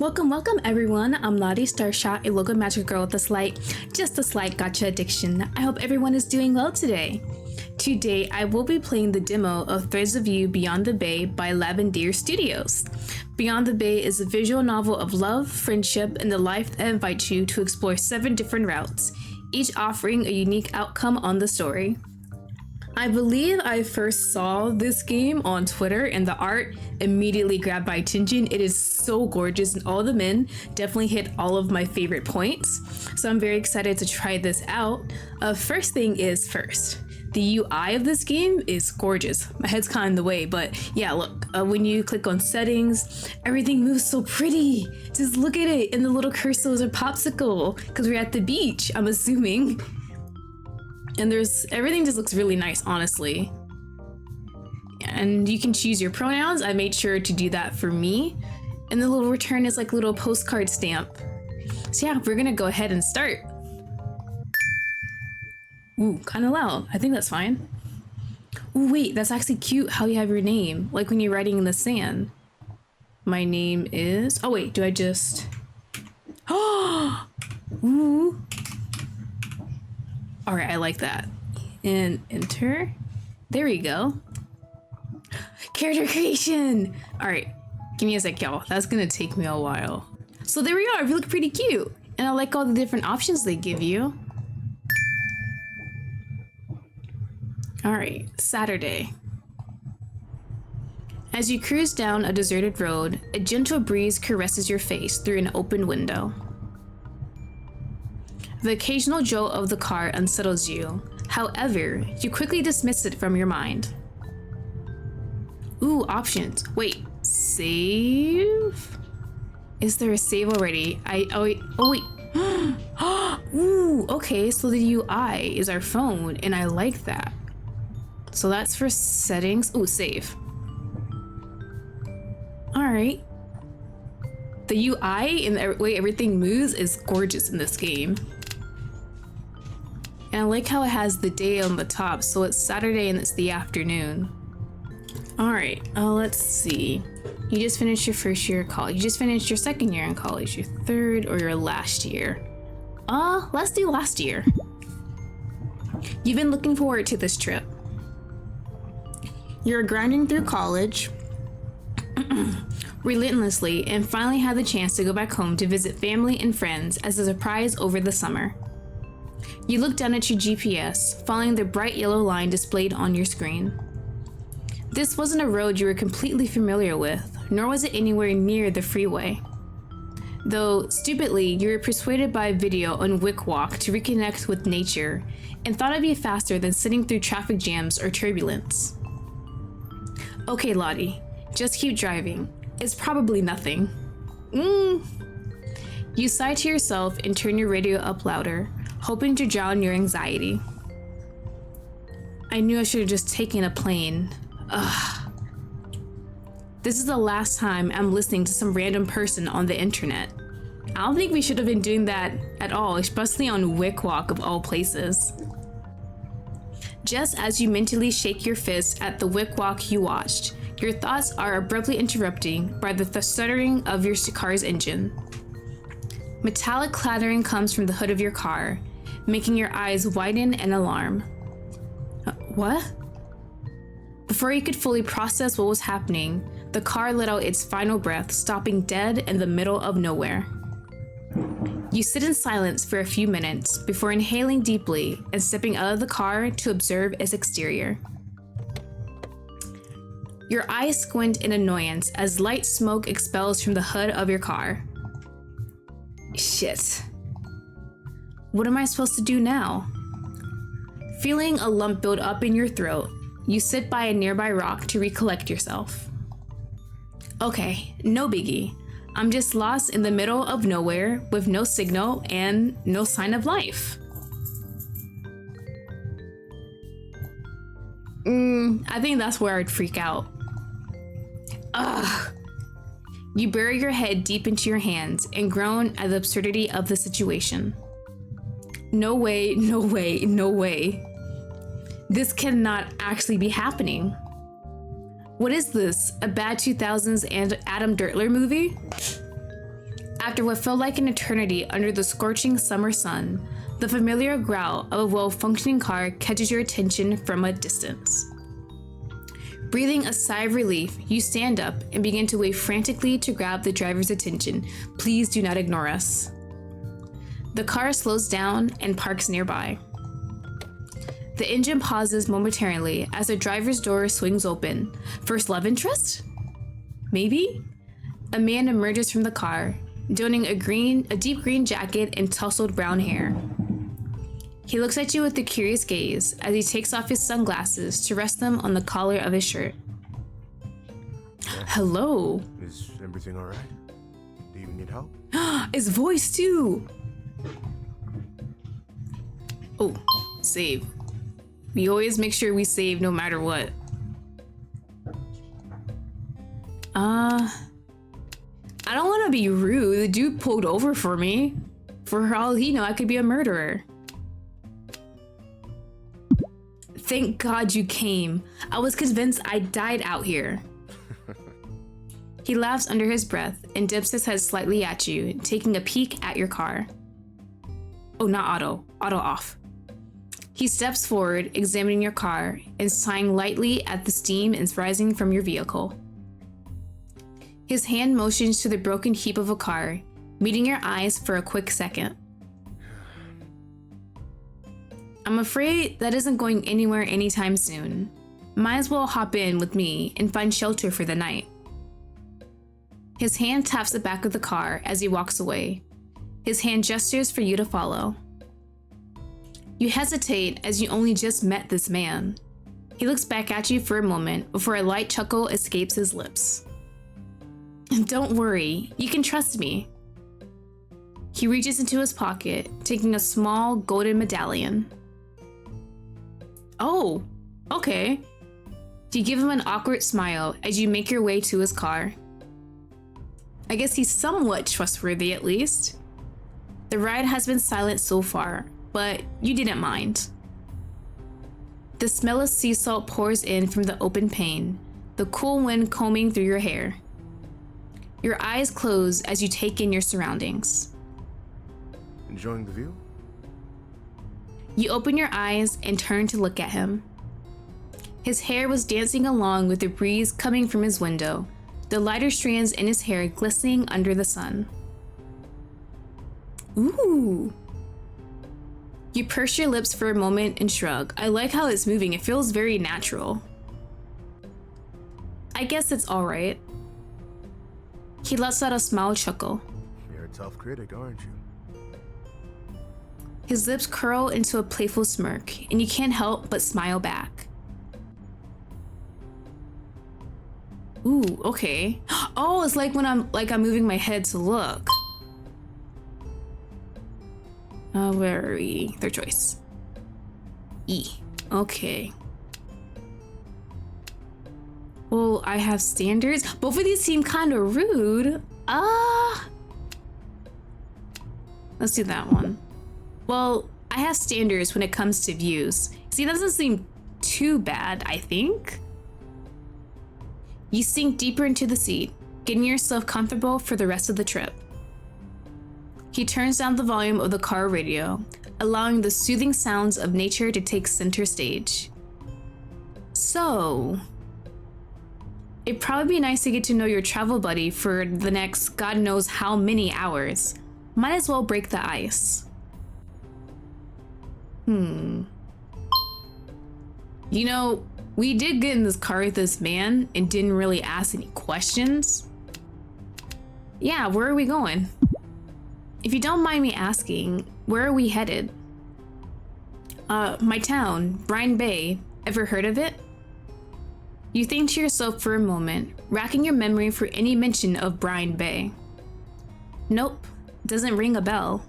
Welcome everyone. I'm Lottie Starshot, a local magic girl with just a slight gotcha addiction. I hope everyone is doing well today. Today, I will be playing the demo of Threads of You Beyond the Bay by Lavender Studios. Beyond the Bay is a visual novel of love, friendship, and the life that invites you to explore 7 different routes, each offering a unique outcome on the story. I believe I first saw this game on Twitter and the art immediately grabbed my attention. It is so gorgeous and all the men definitely hit all of my favorite points. So I'm very excited to try this out. First thing is first. The UI of this game is gorgeous. My head's kind of in the way, but yeah, look, when you click on settings, everything moves so pretty. Just look at it, and the little cursor is a popsicle because we're at the beach, I'm assuming. And everything just looks really nice, honestly. And you can choose your pronouns. I made sure to do that for me. And the little return is like a little postcard stamp. So yeah, we're gonna go ahead and start. Ooh, kind of loud. I think that's fine. Ooh, wait, that's actually cute how you have your name, like when you're writing in the sand. My name is, oh wait, do I just, oh, ooh. All right, I like that. And enter. There we go. Character creation. All right, give me a sec, y'all. That's gonna take me a while. So there we are. We look pretty cute. And I like all the different options they give you. All right, Saturday. As you cruise down a deserted road, a gentle breeze caresses your face through an open window. The occasional jolt of the car unsettles you. However, you quickly dismiss it from your mind. Ooh, options. Wait, save? Is there a save already? Oh wait. Ooh, okay, so the UI is our phone, and I like that. So that's for settings. Ooh, save. All right. The UI and the way everything moves is gorgeous in this game. And I like how it has the day on the top, so it's Saturday and it's the afternoon. All right, let's see. You just finished your first year of college. You just finished your second year in college, your third or your last year. Let's do last year. You've been looking forward to this trip. You're grinding through college relentlessly and finally had the chance to go back home to visit family and friends as a surprise over the summer. You look down at your GPS, following the bright yellow line displayed on your screen. This wasn't a road you were completely familiar with, nor was it anywhere near the freeway. Though, stupidly, you were persuaded by a video on Wickwalk to reconnect with nature, and thought it'd be faster than sitting through traffic jams or turbulence. Okay, Lottie, just keep driving. It's probably nothing. You sigh to yourself and turn your radio up louder, hoping to drown your anxiety. I knew I should have just taken a plane. Ugh. This is the last time I'm listening to some random person on the internet. I don't think we should have been doing that at all, especially on Wickwalk of all places. Just as you mentally shake your fist at the Wickwalk you watched, your thoughts are abruptly interrupted by the stuttering of your car's engine. Metallic clattering comes from the hood of your car, making your eyes widen in alarm. What? Before you could fully process what was happening, the car let out its final breath, stopping dead in the middle of nowhere. You sit in silence for a few minutes before inhaling deeply and stepping out of the car to observe its exterior. Your eyes squint in annoyance as light smoke expels from the hood of your car. Shit. What am I supposed to do now? Feeling a lump build up in your throat, you sit by a nearby rock to recollect yourself. Okay, no biggie. I'm just lost in the middle of nowhere with no signal and no sign of life. I think that's where I'd freak out. Ugh. You bury your head deep into your hands and groan at the absurdity of the situation. No way, no way, no way. This cannot actually be happening. What is this? A bad 2000s and Adam Dertler movie? After what felt like an eternity under the scorching summer sun, the familiar growl of a well-functioning car catches your attention from a distance. Breathing a sigh of relief, you stand up and begin to wave frantically to grab the driver's attention. Please do not ignore us. The car slows down and parks nearby. The engine pauses momentarily as the driver's door swings open. First love interest? Maybe? A man emerges from the car, donning a deep green jacket and tousled brown hair. He looks at you with a curious gaze as he takes off his sunglasses to rest them on the collar of his shirt. Hello. Is everything all right? Do you need help? His voice too. Oh, save. We always make sure we save no matter what. I don't want to be rude. The dude pulled over for me. For all he know, I could be a murderer. Thank God you came. I was convinced I died out here. He laughs under his breath and dips his head slightly at you, taking a peek at your car. Oh, not auto. Auto off. He steps forward, examining your car and sighing lightly at the steam rising from your vehicle. His hand motions to the broken heap of a car, meeting your eyes for a quick second. I'm afraid that isn't going anywhere anytime soon. Might as well hop in with me and find shelter for the night. His hand taps the back of the car as he walks away. His hand gestures for you to follow. You hesitate as you only just met this man. He looks back at you for a moment before a light chuckle escapes his lips. Don't worry, you can trust me. He reaches into his pocket, taking a small golden medallion. Oh, okay. You give him an awkward smile as you make your way to his car. I guess he's somewhat trustworthy at least. The ride has been silent so far, but you didn't mind. The smell of sea salt pours in from the open pane, the cool wind combing through your hair. Your eyes close as you take in your surroundings. Enjoying the view? You open your eyes and turn to look at him. His hair was dancing along with the breeze coming from his window, the lighter strands in his hair glistening under the sun. Ooh. You purse your lips for a moment and shrug. I like how it's moving. It feels very natural. I guess it's all right. He lets out a small chuckle. You're a tough critic, aren't you? His lips curl into a playful smirk, and you can't help but smile back. Ooh, okay. Oh, it's like when I'm moving my head to look. Where are we? Third choice. E. Okay. Well, I have standards. Both of these seem kind of rude. Let's do that one. Well, I have standards when it comes to views. See, that doesn't seem too bad, I think. You sink deeper into the seat, getting yourself comfortable for the rest of the trip. He turns down the volume of the car radio, allowing the soothing sounds of nature to take center stage. So, it'd probably be nice to get to know your travel buddy for the next God knows how many hours. Might as well break the ice. You know, we did get in this car with this man and didn't really ask any questions. Yeah, where are we going? If you don't mind me asking, where are we headed? My town, Brine Bay. Ever heard of it? You think to yourself for a moment, racking your memory for any mention of Brine Bay. Nope, doesn't ring a bell.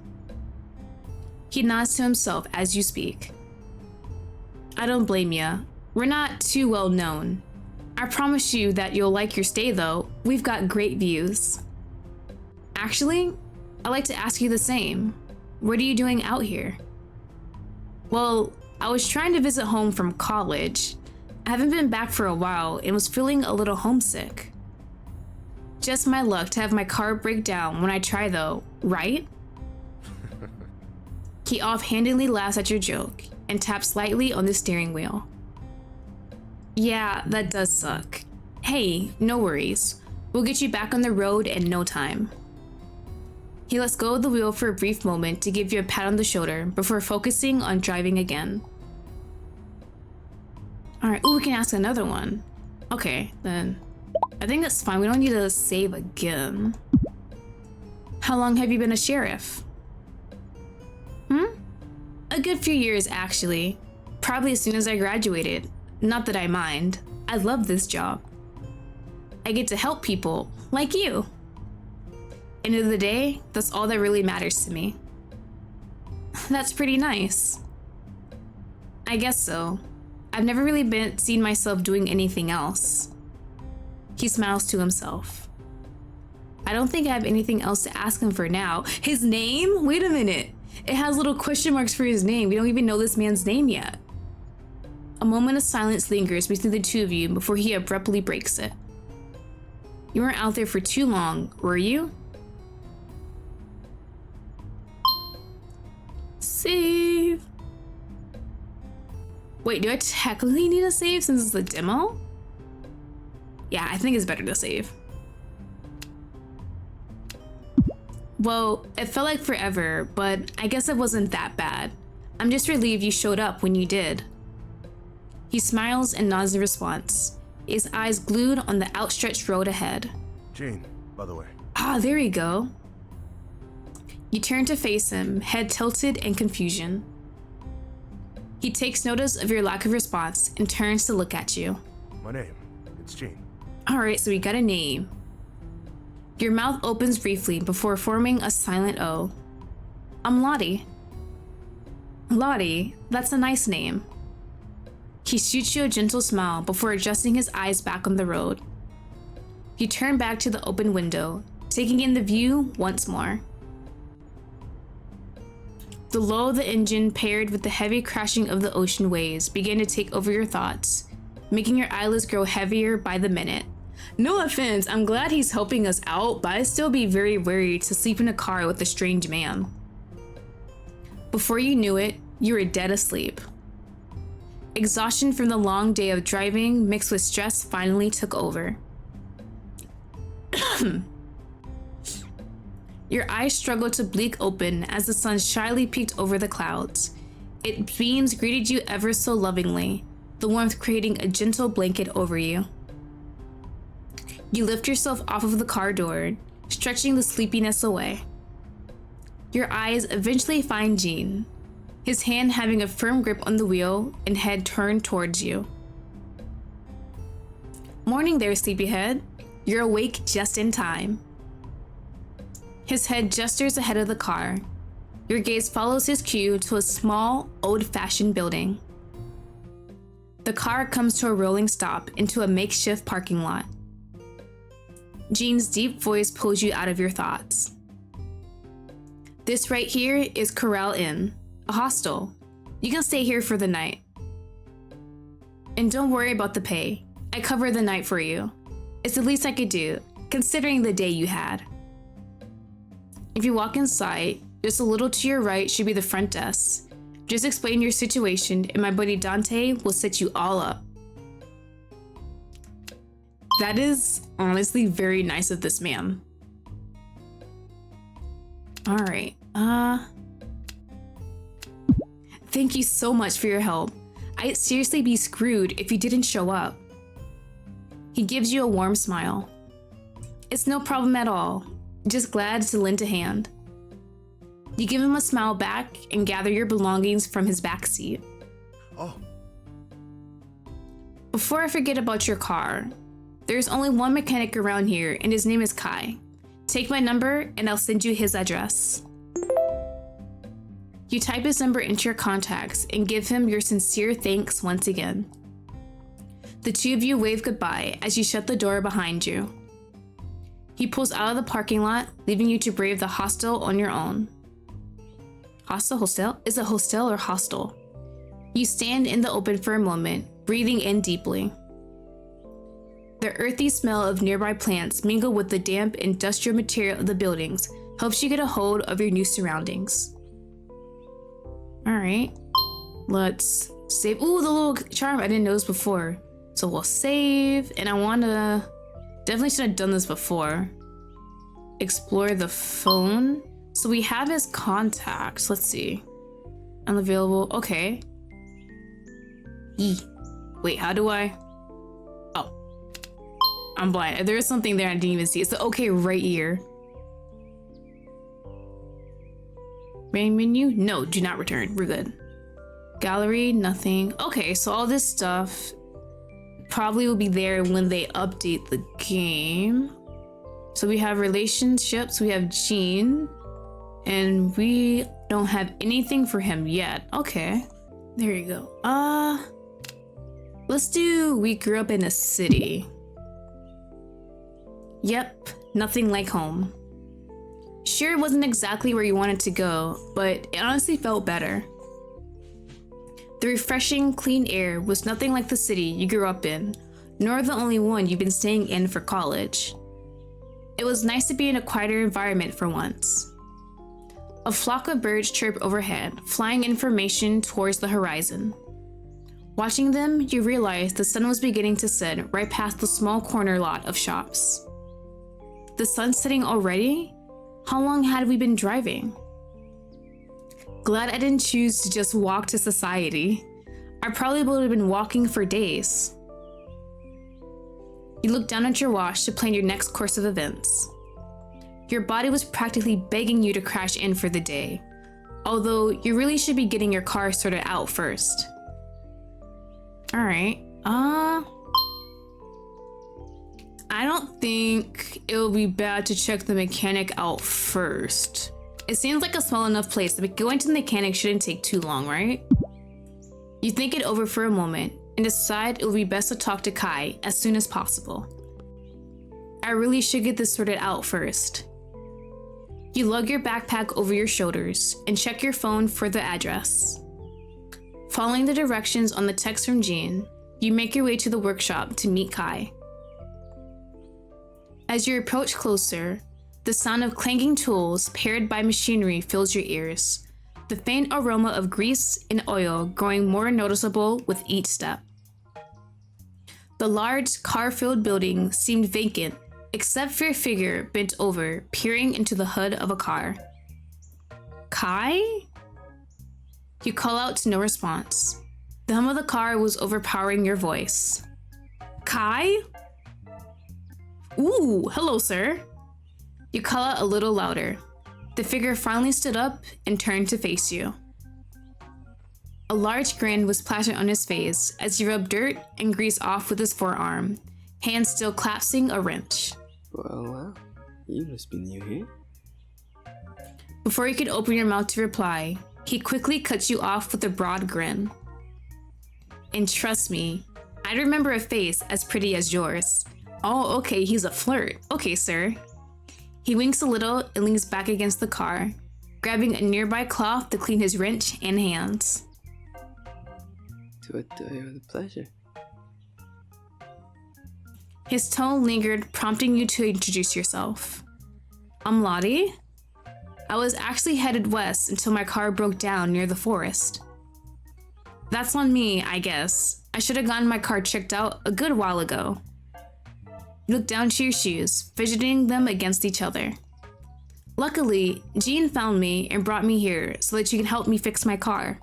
He nods to himself as you speak. I don't blame ya. We're not too well known. I promise you that you'll like your stay though. We've got great views. Actually, I'd like to ask you the same. What are you doing out here? Well, I was trying to visit home from college. I haven't been back for a while and was feeling a little homesick. Just my luck to have my car break down when I try though, right? He offhandedly laughs at your joke and taps lightly on the steering wheel. Yeah, that does suck. Hey, no worries. We'll get you back on the road in no time. He lets go of the wheel for a brief moment to give you a pat on the shoulder before focusing on driving again. Alright, ooh, we can ask another one. Okay, then. I think that's fine. We don't need to save again. How long have you been a sheriff? A good few years, actually. Probably as soon as I graduated. Not that I mind. I love this job. I get to help people, like you. End of the day, that's all that really matters to me. That's pretty nice. I guess so. I've never really seen myself doing anything else. He smiles to himself. I don't think I have anything else to ask him for now. His name? Wait a minute. It has little question marks for his name. We don't even know this man's name yet. A moment of silence lingers between the two of you before he abruptly breaks it. You weren't out there for too long, were you? Save. Wait, do I technically need a save since it's the demo? Yeah, I think it's better to save. Well, it felt like forever, but I guess it wasn't that bad. I'm just relieved you showed up when you did. He smiles and nods in response, his eyes glued on the outstretched road ahead. Jane, by the way. Ah, there you go. You turn to face him, head tilted in confusion. He takes notice of your lack of response and turns to look at you. My name, it's Jane. Alright, so we got a name. Your mouth opens briefly before forming a silent O. I'm Lottie. Lottie, that's a nice name. He shoots you a gentle smile before adjusting his eyes back on the road. You turn back to the open window, taking in the view once more. The lull of the engine paired with the heavy crashing of the ocean waves began to take over your thoughts, making your eyelids grow heavier by the minute. No offense, I'm glad he's helping us out, but I'd still be very wary to sleep in a car with a strange man. Before you knew it, you were dead asleep. Exhaustion from the long day of driving mixed with stress finally took over. Your eyes struggled to blink open as the sun shyly peeked over the clouds. Its beams greeted you ever so lovingly, the warmth creating a gentle blanket over you. You lift yourself off of the car door, stretching the sleepiness away. Your eyes eventually find Gene, his hand having a firm grip on the wheel and head turned towards you. Morning there, sleepyhead. You're awake just in time. His head gestures ahead of the car. Your gaze follows his cue to a small, old-fashioned building. The car comes to a rolling stop into a makeshift parking lot. Gene's deep voice pulls you out of your thoughts. This right here is Corral Inn, a hostel. You can stay here for the night. And don't worry about the pay. I cover the night for you. It's the least I could do, considering the day you had. If you walk inside, just a little to your right should be the front desk. Just explain your situation and my buddy Dante will set you all up. That is honestly very nice of this man. Alright, thank you so much for your help. I'd seriously be screwed if you didn't show up. He gives you a warm smile. It's no problem at all. Just glad to lend a hand. You give him a smile back and gather your belongings from his backseat. Oh. Before I forget about your car, there's only one mechanic around here and his name is Kai. Take my number and I'll send you his address. You type his number into your contacts and give him your sincere thanks once again. The two of you wave goodbye as you shut the door behind you. He pulls out of the parking lot, leaving you to brave the hostel on your own. Hostel? Is it hostel or hostel? You stand in the open for a moment, breathing in deeply. The earthy smell of nearby plants mingled with the damp industrial material of the buildings helps you get a hold of your new surroundings. Alright, let's save. Ooh, the little charm, I didn't notice before. So we'll save, and I wanna, definitely should have done this before. Explore the phone. So we have his contacts, let's see. Unavailable, okay. Wait, how do I? Oh, I'm blind. There is something there I didn't even see. It's the okay right here. Main menu? No, do not return. We're good. Gallery, nothing. Okay, so all this stuff probably will be there when they update the game. So we have relationships, we have Gene, and we don't have anything for him yet. Okay, there you go. Let's do we grew up in a city. Yep, nothing like home. Sure, it wasn't exactly where you wanted to go, but it honestly felt better. The refreshing, clean air was nothing like the city you grew up in, nor the only one you've been staying in for college. It was nice to be in a quieter environment for once. A flock of birds chirped overhead, flying information towards the horizon. Watching them, you realized the sun was beginning to set right past the small corner lot of shops. The sun's setting already? How long had we been driving? Glad I didn't choose to just walk to society. I probably would have been walking for days. You looked down at your watch to plan your next course of events. Your body was practically begging you to crash in for the day, although you really should be getting your car sorted out first. Alright, I don't think it will be bad to check the mechanic out first. It seems like a small enough place that going to the mechanic shouldn't take too long, right? You think it over for a moment and decide it would be best to talk to Kai as soon as possible. I really should get this sorted out first. You lug your backpack over your shoulders and check your phone for the address. Following the directions on the text from Jean, you make your way to the workshop to meet Kai. As you approach closer, the sound of clanking tools paired by machinery fills your ears, the faint aroma of grease and oil growing more noticeable with each step. The large, car-filled building seemed vacant, except for a figure bent over, peering into the hood of a car. Kai? You call out to no response. The hum of the car was overpowering your voice. Kai? Ooh, hello, sir. You call out a little louder. The figure finally stood up and turned to face you. A large grin was plastered on his face as he rubbed dirt and grease off with his forearm, hands still clasping a wrench. Well, you must be new here. Before you could open your mouth to reply, he quickly cuts you off with a broad grin. And trust me, I remember a face as pretty as yours. Oh, okay, he's a flirt. Okay, sir. He winks a little and leans back against the car, grabbing a nearby cloth to clean his wrench and hands. To what do I owe the pleasure? His tone lingered, prompting you to introduce yourself. I'm Lottie. I was actually headed west until my car broke down near the forest. That's on me, I guess. I should have gotten my car checked out a good while ago. You look down to your shoes, fidgeting them against each other. Luckily, Jean found me and brought me here so that you can help me fix my car.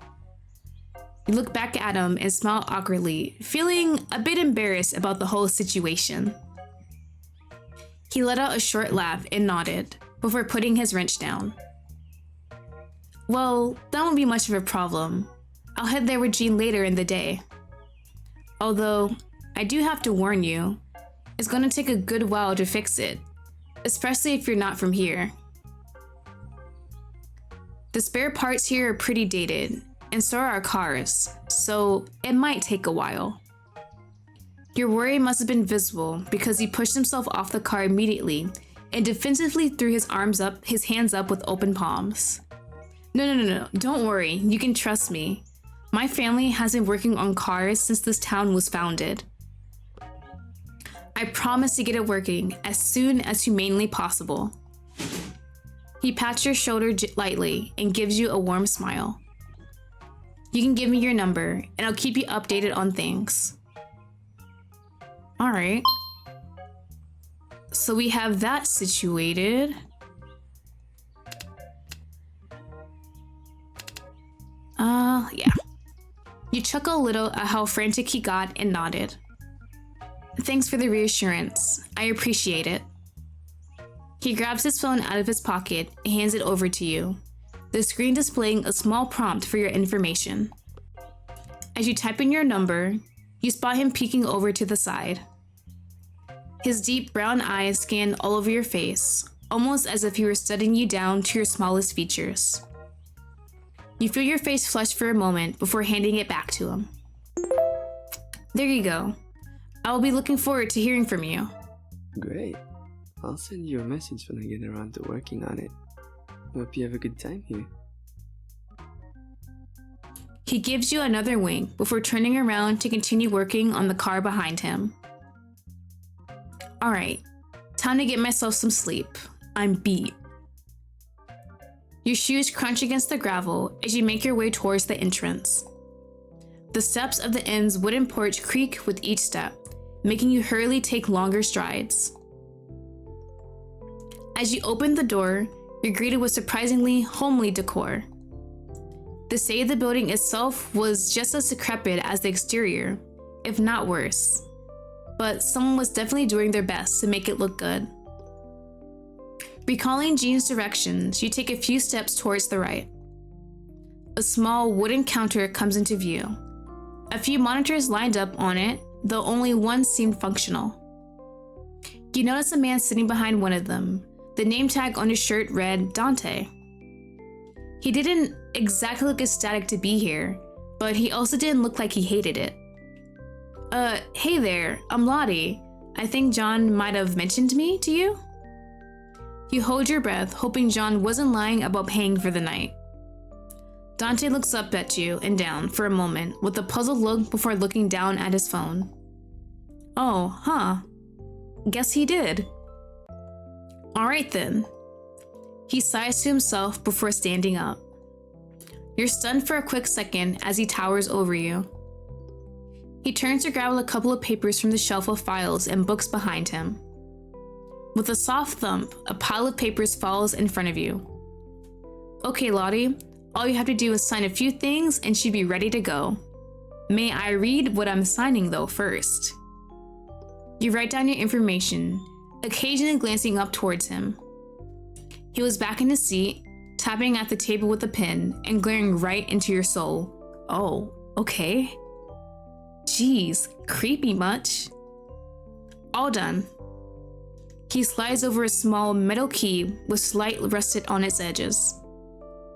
You look back at him and smile awkwardly, feeling a bit embarrassed about the whole situation. He let out a short laugh and nodded before putting his wrench down. Well, that won't be much of a problem. I'll head there with Jean later in the day. Although, I do have to warn you, it's going to take a good while to fix it, especially if you're not from here. The spare parts here are pretty dated, and so are our cars, so it might take a while. Your worry must have been visible because he pushed himself off the car immediately and defensively threw his hands up with open palms. No, don't worry, you can trust me. My family has been working on cars since this town was founded. I promise to get it working as soon as humanely possible. He pats your shoulder lightly and gives you a warm smile. You can give me your number and I'll keep you updated on things. All right. So we have that situated. Yeah. You chuckle a little at how frantic he got and nodded. Thanks for the reassurance. I appreciate it. He grabs his phone out of his pocket and hands it over to you, the screen displaying a small prompt for your information. As you type in your number, you spot him peeking over to the side. His deep brown eyes scan all over your face, almost as if he were studying you down to your smallest features. You feel your face flush for a moment before handing it back to him. There you go. I will be looking forward to hearing from you. Great. I'll send you a message when I get around to working on it. Hope you have a good time here. He gives you another wink before turning around to continue working on the car behind him. Alright, time to get myself some sleep. I'm beat. Your shoes crunch against the gravel as you make your way towards the entrance. The steps of the inn's wooden porch creak with each step, making you hurriedly take longer strides. As you open the door, you're greeted with surprisingly homely decor. The state of the building itself was just as decrepit as the exterior, if not worse. But someone was definitely doing their best to make it look good. Recalling Jean's directions, you take a few steps towards the right. A small wooden counter comes into view. A few monitors lined up on it, though only one seemed functional. You notice a man sitting behind one of them. The name tag on his shirt read Dante. He didn't exactly look ecstatic to be here, but he also didn't look like he hated it. Hey there, I'm Lottie. I think John might have mentioned me to you? You hold your breath, hoping John wasn't lying about paying for the night. Dante looks up at you and down for a moment with a puzzled look before looking down at his phone. Oh, huh. Guess he did. Alright then. He sighs to himself before standing up. You're stunned for a quick second as he towers over you. He turns to grab a couple of papers from the shelf of files and books behind him. With a soft thump, a pile of papers falls in front of you. Okay, Lottie, all you have to do is sign a few things and she'll be ready to go. May I read what I'm signing though first? You write down your information, occasionally glancing up towards him. He was back in his seat, tapping at the table with a pen and glaring right into your soul. Oh, okay. Jeez, creepy much? All done. He slides over a small metal key with slight rusted on its edges.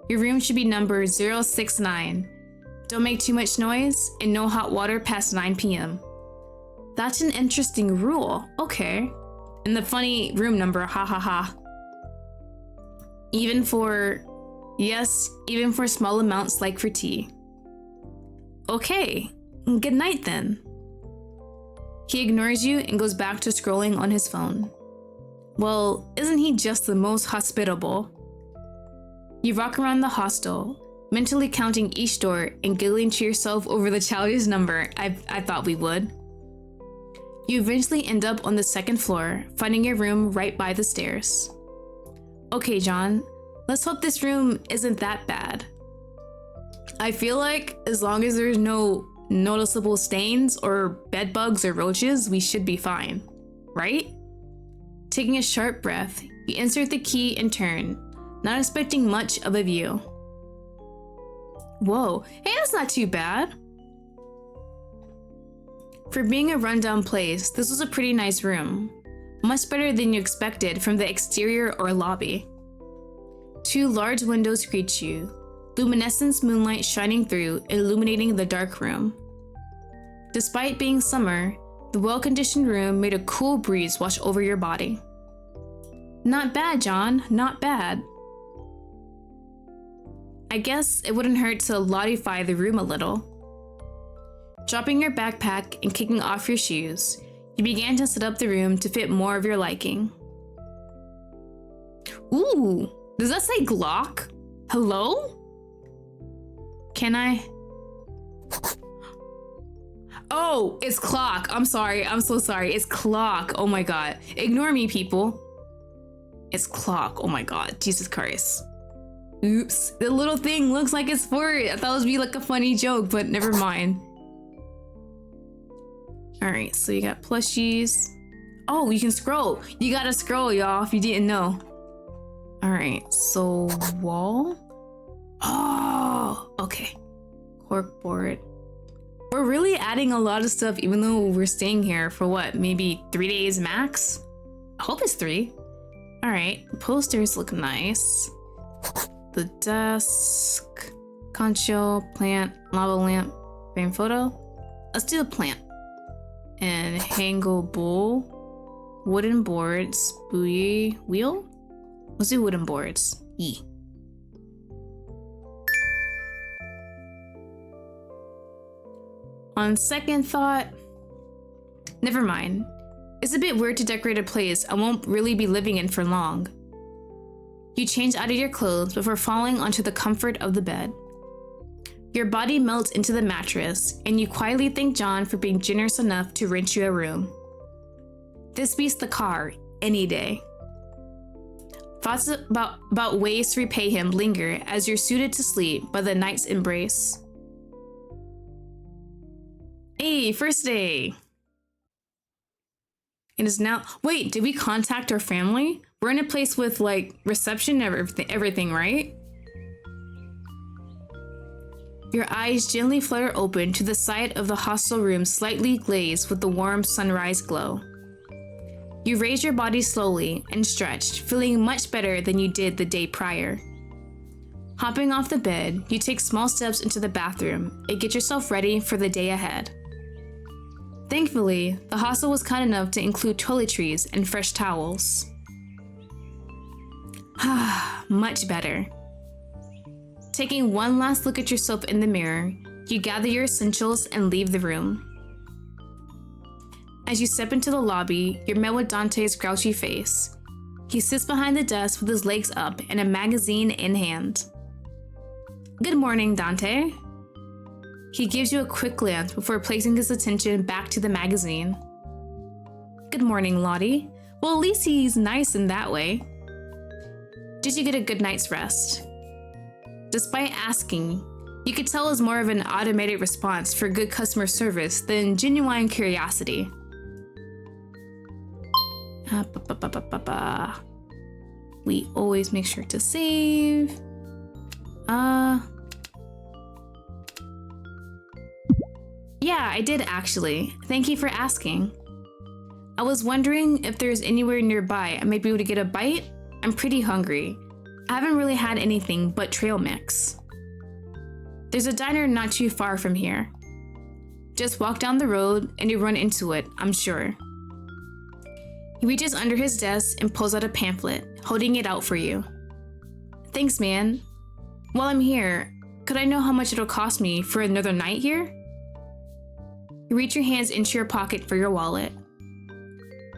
Your room should be number 069. Don't make too much noise and no hot water past 9 p.m. That's an interesting rule. Okay. And the funny room number, ha ha ha. Even for small amounts like for tea. Okay, good night then. He ignores you and goes back to scrolling on his phone. Well, isn't he just the most hospitable? You walk around the hostel, mentally counting each door and giggling to yourself over the childish number I thought we would. You eventually end up on the second floor, finding your room right by the stairs. Okay, John, let's hope this room isn't that bad. I feel like as long as there's no noticeable stains or bed bugs or roaches, we should be fine, right? Taking a sharp breath, you insert the key and turn, not expecting much of a view. Whoa, hey, that's not too bad. For being a rundown place, this was a pretty nice room. Much better than you expected from the exterior or lobby. 2 large windows greet you, luminescent moonlight shining through, illuminating the dark room. Despite being summer, the well-conditioned room made a cool breeze wash over your body. Not bad, John, not bad. I guess it wouldn't hurt to Lottify the room a little. Dropping your backpack and kicking off your shoes, You began to set up the room to fit more of your liking. Ooh, does that say Glock? Hello? Can I? Oh, it's clock. I'm sorry. I'm so sorry. It's clock. Oh my god. Ignore me, people. It's clock. Oh my god. Jesus Christ. Oops. The little thing looks like it's for it. I thought it would be like a funny joke, but never mind. Alright, so you got plushies. Oh, you can scroll. You gotta scroll, y'all, if you didn't know. Alright, so wall. Oh, okay. Corkboard. We're really adding a lot of stuff even though we're staying here for what, maybe 3 days max? I hope it's 3. Alright, posters look nice. The desk, concho, plant, lava lamp, frame photo. Let's do the plant. And Hango bowl, wooden boards, buoy wheel. Let's do wooden boards. E. On second thought, never mind. It's a bit weird to decorate a place I won't really be living in for long. You change out of your clothes before falling onto the comfort of the bed. Your body melts into the mattress, and you quietly thank John for being generous enough to rent you a room. This beats the car any day. Thoughts about ways to repay him linger as you're suited to sleep by the night's embrace. Hey, first day. It is now. Wait, did we contact our family? We're in a place with like reception and everything, right? Your eyes gently flutter open to the sight of the hostel room slightly glazed with the warm sunrise glow. You raise your body slowly and stretch, feeling much better than you did the day prior. Hopping off the bed, you take small steps into the bathroom and get yourself ready for the day ahead. Thankfully, the hostel was kind enough to include toiletries and fresh towels. Much better. Taking one last look at yourself in the mirror, you gather your essentials and leave the room. As you step into the lobby, you're met with Dante's grouchy face. He sits behind the desk with his legs up and a magazine in hand. Good morning, Dante. He gives you a quick glance before placing his attention back to the magazine. Good morning, Lottie. Well, at least he's nice in that way. Did you get a good night's rest? Despite asking, you could tell it was more of an automated response for good customer service than genuine curiosity. We always make sure to save. Yeah, I did actually. Thank you for asking. I was wondering if there's anywhere nearby I might be able to get a bite. I'm pretty hungry. I haven't really had anything but trail mix. There's a diner not too far from here. Just walk down the road and you run into it, I'm sure. He reaches under his desk and pulls out a pamphlet, holding it out for you. Thanks, man. While I'm here, could I know how much it'll cost me for another night here? You reach your hands into your pocket for your wallet.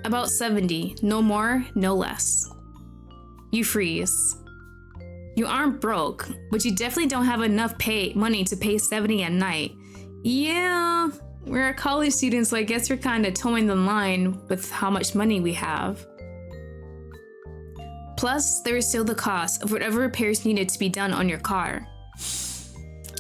About 70, no more, no less. You freeze. You aren't broke, but you definitely don't have enough money to pay 70 a night. Yeah, we're a college student, so I guess we're kind of towing the line with how much money we have. Plus, there is still the cost of whatever repairs needed to be done on your car.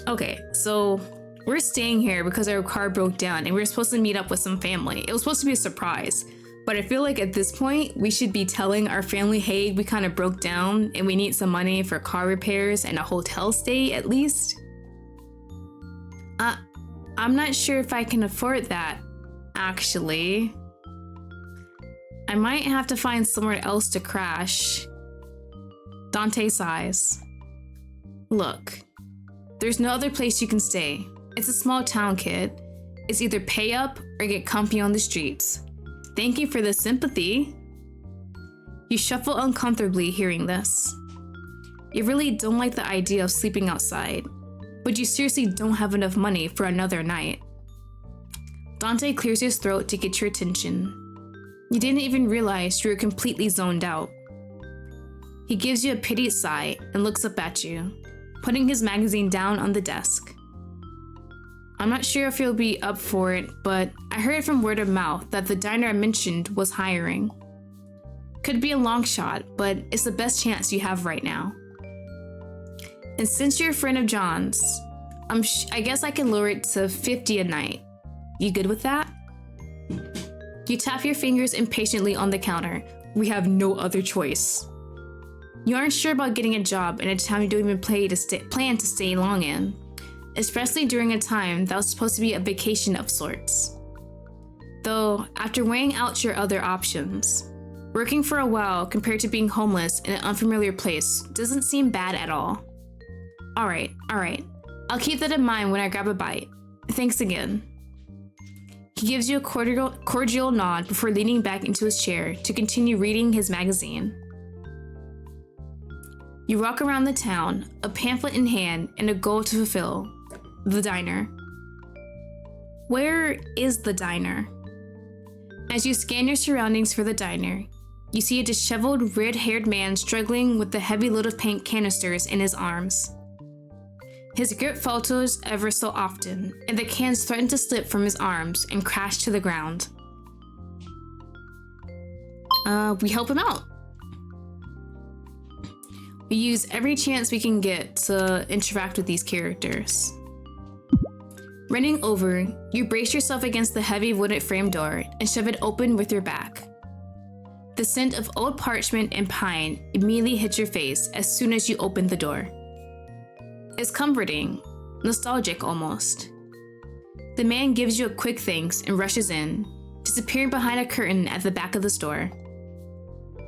Okay, so we're staying here because our car broke down and we were supposed to meet up with some family. It was supposed to be a surprise, but I feel like at this point, we should be telling our family, hey, we kind of broke down and we need some money for car repairs and a hotel stay at least. I'm not sure if I can afford that, actually. I might have to find somewhere else to crash. Dante sighs. Look, there's no other place you can stay. It's a small town, kid. It's either pay up or get comfy on the streets. Thank you for the sympathy. You shuffle uncomfortably hearing this. You really don't like the idea of sleeping outside, but you seriously don't have enough money for another night. Dante clears his throat to get your attention. You didn't even realize you were completely zoned out. He gives you a piteous sigh and looks up at you, putting his magazine down on the desk. I'm not sure if you'll be up for it, but I heard from word of mouth that the diner I mentioned was hiring. Could be a long shot, but it's the best chance you have right now. And since you're a friend of John's, I guess I can lower it to 50 a night. You good with that? You tap your fingers impatiently on the counter. We have no other choice. You aren't sure about getting a job in a town you don't even plan to stay long in, especially during a time that was supposed to be a vacation of sorts. Though, after weighing out your other options, working for a while compared to being homeless in an unfamiliar place doesn't seem bad at all. Alright. I'll keep that in mind when I grab a bite. Thanks again. He gives you a cordial nod before leaning back into his chair to continue reading his magazine. You walk around the town, a pamphlet in hand and a goal to fulfill: the diner. Where is the diner? As you scan your surroundings for the diner, you see a disheveled, red-haired man struggling with the heavy load of paint canisters in his arms. His grip falters ever so often, and the cans threaten to slip from his arms and crash to the ground. We help him out. We use every chance we can get to interact with these characters. Running over, you brace yourself against the heavy wooden frame door and shove it open with your back. The scent of old parchment and pine immediately hits your face as soon as you open the door. It's comforting, nostalgic almost. The man gives you a quick thanks and rushes in, disappearing behind a curtain at the back of the store.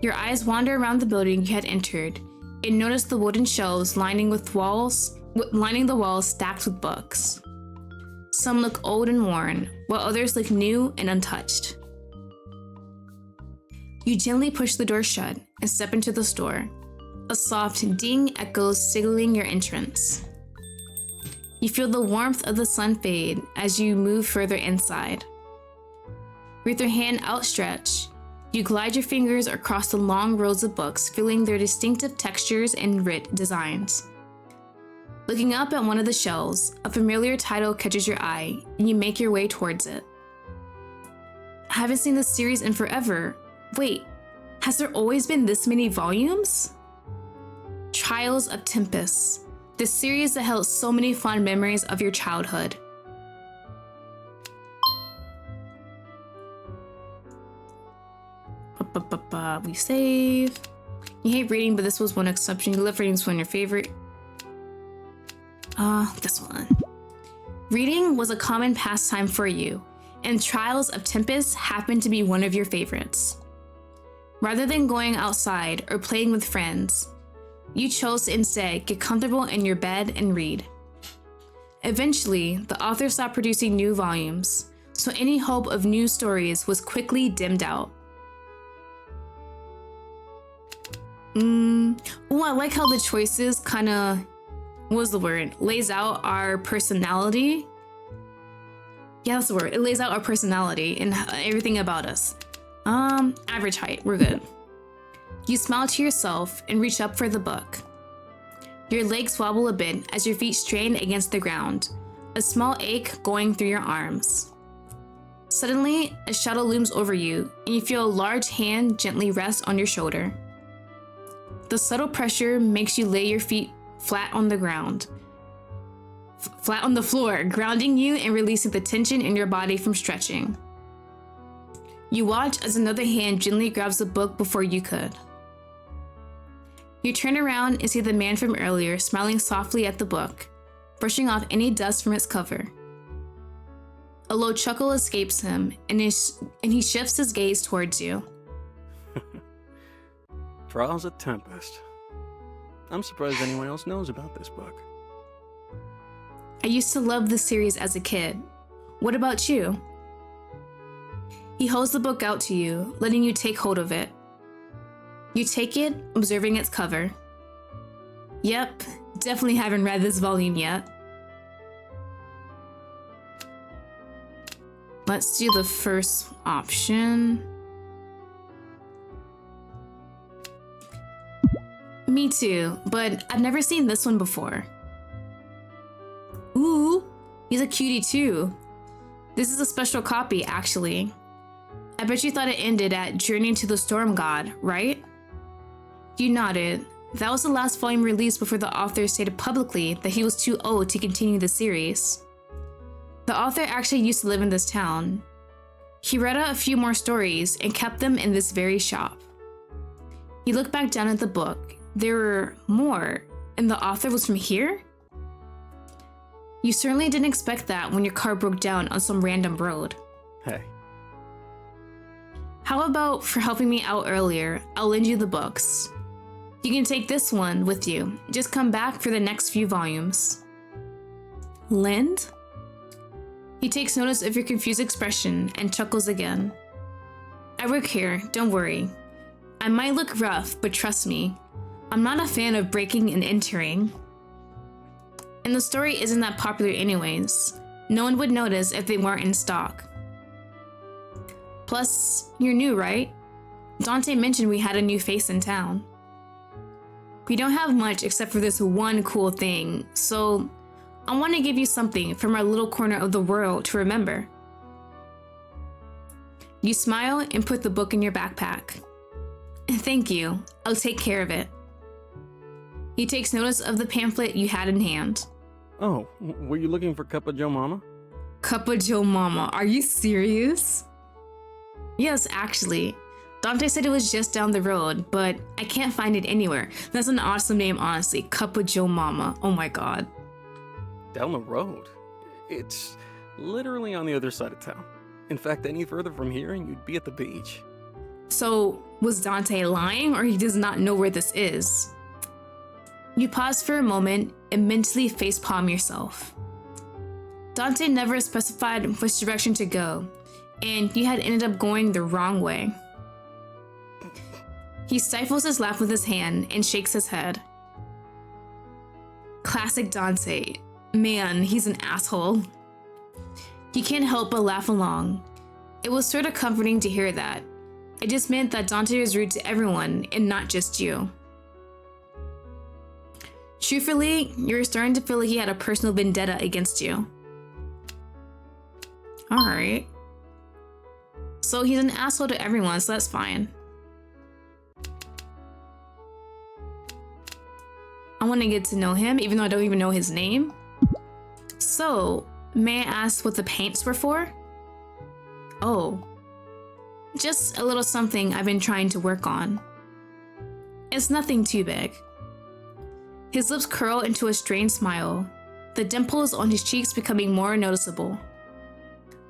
Your eyes wander around the building you had entered and notice the wooden shelves lining the walls stacked with books. Some look old and worn, while others look new and untouched. You gently push the door shut and step into the store. A soft ding echoes, signaling your entrance. You feel the warmth of the sun fade as you move further inside. With your hand outstretched, you glide your fingers across the long rows of books, feeling their distinctive textures and rich designs. Looking up at one of the shelves, a familiar title catches your eye, and you make your way towards it. I haven't seen this series in forever. Wait, has there always been this many volumes? Trials of Tempest, the series that held so many fond memories of your childhood. We save. You hate reading, but this was one exception. You love reading, this one your favorite. This one. Reading was a common pastime for you, and Trials of Tempest happened to be one of your favorites. Rather than going outside or playing with friends, you chose to instead get comfortable in your bed and read. Eventually, the author stopped producing new volumes, so any hope of new stories was quickly dimmed out. I like how the choices lays out our personality. Yeah, that's the word. It lays out our personality and everything about us. Average height, we're good. You smile to yourself and reach up for the book. Your legs wobble a bit as your feet strain against the ground, a small ache going through your arms. Suddenly, a shadow looms over you, and you feel a large hand gently rest on your shoulder. The subtle pressure makes you lay your feet flat on the floor, grounding you and releasing the tension in your body from stretching. You watch as another hand gently grabs the book before you could. You turn around and see the man from earlier smiling softly at the book, brushing off any dust from its cover. A low chuckle escapes him, and he shifts his gaze towards you. Trials of Tempest. I'm surprised anyone else knows about this book. I used to love this series as a kid. What about you? He holds the book out to you, letting you take hold of it. You take it, observing its cover. Yep, definitely haven't read this volume yet. Let's do the first option. Me too, but I've never seen this one before. Ooh, he's a cutie too. This is a special copy, actually. I bet you thought it ended at Journey to the Storm God, right? You nodded. That was the last volume released before the author stated publicly that he was too old to continue the series. The author actually used to live in this town. He read out a few more stories and kept them in this very shop. He looked back down at the book. There were more, and the author was from here? You certainly didn't expect that when your car broke down on some random road. Hey. How about for helping me out earlier, I'll lend you the books. You can take this one with you. Just come back for the next few volumes. Lend? He takes notice of your confused expression and chuckles again. I work here, don't worry. I might look rough, but trust me, I'm not a fan of breaking and entering. And the story isn't that popular anyways. No one would notice if they weren't in stock. Plus, you're new, right? Dante mentioned we had a new face in town. We don't have much except for this one cool thing, so I want to give you something from our little corner of the world to remember. You smile and put the book in your backpack. Thank you, I'll take care of it. He takes notice of the pamphlet you had in hand. Oh, were you looking for Cup of Joe Mama? Cup of Joe Mama, are you serious? Yes, actually. Dante said it was just down the road, but I can't find it anywhere. That's an awesome name, honestly. Cup of Joe Mama. Oh my god. Down the road? It's literally on the other side of town. In fact, any further from here and you'd be at the beach. So, was Dante lying, or he does not know where this is? You pause for a moment and mentally facepalm yourself. Dante never specified which direction to go, and you had ended up going the wrong way. He stifles his laugh with his hand and shakes his head. Classic Dante. Man, he's an asshole. You can't help but laugh along. It was sort of comforting to hear that. It just meant that Dante was rude to everyone and not just you. Truthfully, you're starting to feel like he had a personal vendetta against you. Alright. So he's an asshole to everyone, so that's fine. I want to get to know him, even though I don't even know his name. So, may I ask what the paints were for? Oh. Just a little something I've been trying to work on. It's nothing too big. His lips curl into a strained smile, the dimples on his cheeks becoming more noticeable.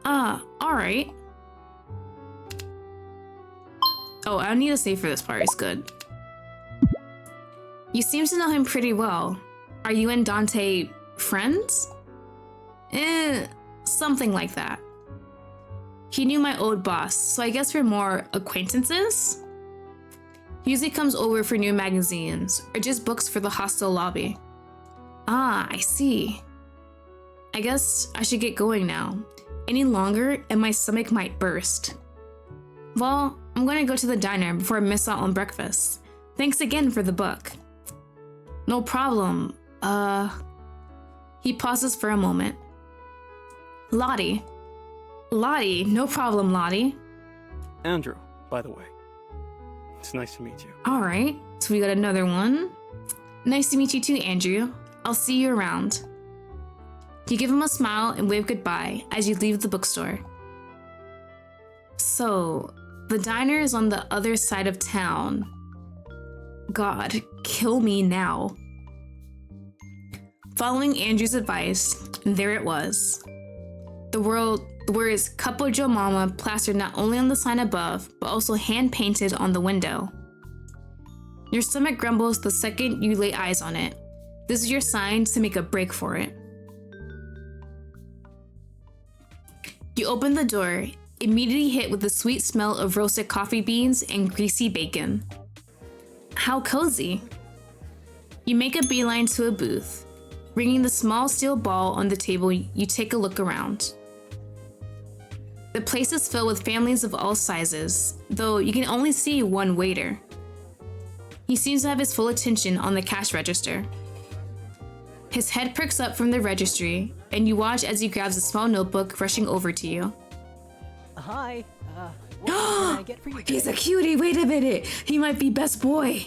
Alright. Oh, I don't need to save for this part, it's good. You seem to know him pretty well. Are you and Dante friends? Something like that. He knew my old boss, so I guess we're more acquaintances? He usually comes over for new magazines, or just books for the hostel lobby. Ah, I see. I guess I should get going now. Any longer, and my stomach might burst. Well, I'm going to go to the diner before I miss out on breakfast. Thanks again for the book. No problem. He pauses for a moment. Lottie. Lottie, no problem, Lottie. Andrew, by the way. It's nice to meet you. Alright, so we got another one. Nice to meet you too, Andrew. I'll see you around. You give him a smile and wave goodbye as you leave the bookstore. So, the diner is on the other side of town. God, kill me now. Following Andrew's advice, there it was. The words Cup of Joe Mama plastered not only on the sign above, but also hand-painted on the window. Your stomach grumbles the second you lay eyes on it. This is your sign to make a break for it. You open the door, immediately hit with the sweet smell of roasted coffee beans and greasy bacon. How cozy. You make a beeline to a booth. Ringing the small steel ball on the table, you take a look around. The place is filled with families of all sizes, though you can only see one waiter. He seems to have his full attention on the cash register. His head perks up from the registry, and you watch as he grabs a small notebook rushing over to you. Hi, what can I get for you today? He's a cutie, wait a minute. He might be best boy.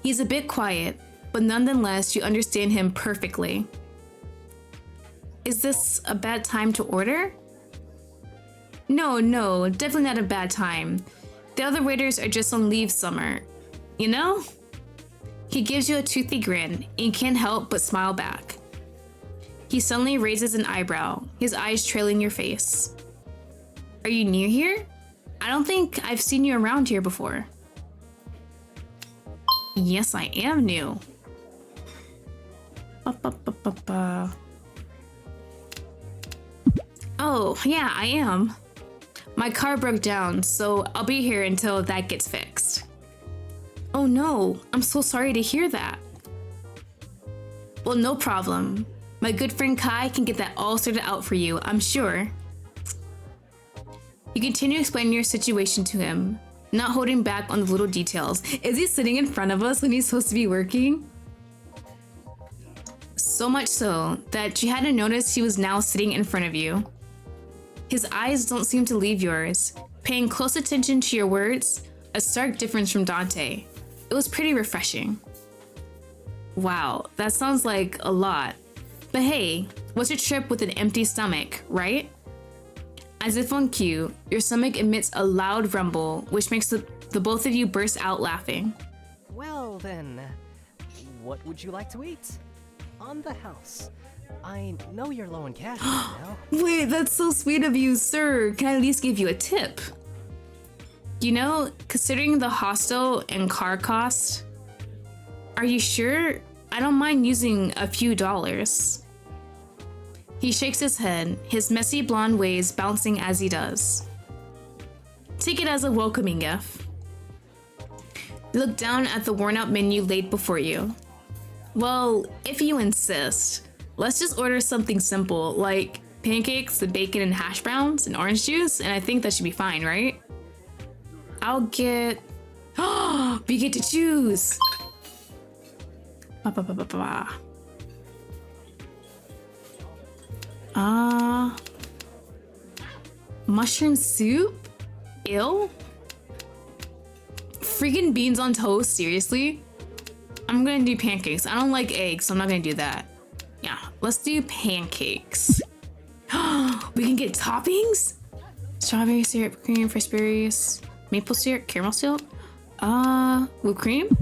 He's a bit quiet, but nonetheless, you understand him perfectly. Is this a bad time to order? No, definitely not a bad time. The other waiters are just on leave summer. You know? He gives you a toothy grin, and you can't help but smile back. He suddenly raises an eyebrow, his eyes trailing your face. Are you new here? I don't think I've seen you around here before. Yes, I am new. Oh, yeah, I am. My car broke down, so I'll be here until that gets fixed. Oh no, I'm so sorry to hear that. Well, no problem. My good friend Kai can get that all sorted out for you, I'm sure. You continue explaining your situation to him, not holding back on the little details. Is he sitting in front of us when he's supposed to be working? So much so that you hadn't noticed he was now sitting in front of you. His eyes don't seem to leave yours, paying close attention to your words, a stark difference from Dante. It was pretty refreshing. Wow, that sounds like a lot. But hey, what's your trip with an empty stomach, right? As if on cue, your stomach emits a loud rumble, which makes the both of you burst out laughing. Well then, what would you like to eat? On the house. I know you're low in cash right now. Wait, that's so sweet of you, sir. Can I at least give you a tip? You know, considering the hostel and car cost, are you sure? I don't mind using a few dollars. He shakes his head, his messy blonde waves bouncing as he does. Take it as a welcoming gift. You look down at the worn-out menu laid before you. Well, if you insist, let's just order something simple, like pancakes with bacon and hash browns and orange juice, and I think that should be fine, right? I'll get... Oh, we get to choose! Mushroom soup? Ew? Freaking beans on toast, seriously? I'm gonna do pancakes. I don't like eggs, so I'm not gonna do that. Yeah, let's do pancakes. We can get toppings? Strawberry syrup, cream, fresh berries, maple syrup, caramel syrup, whipped cream?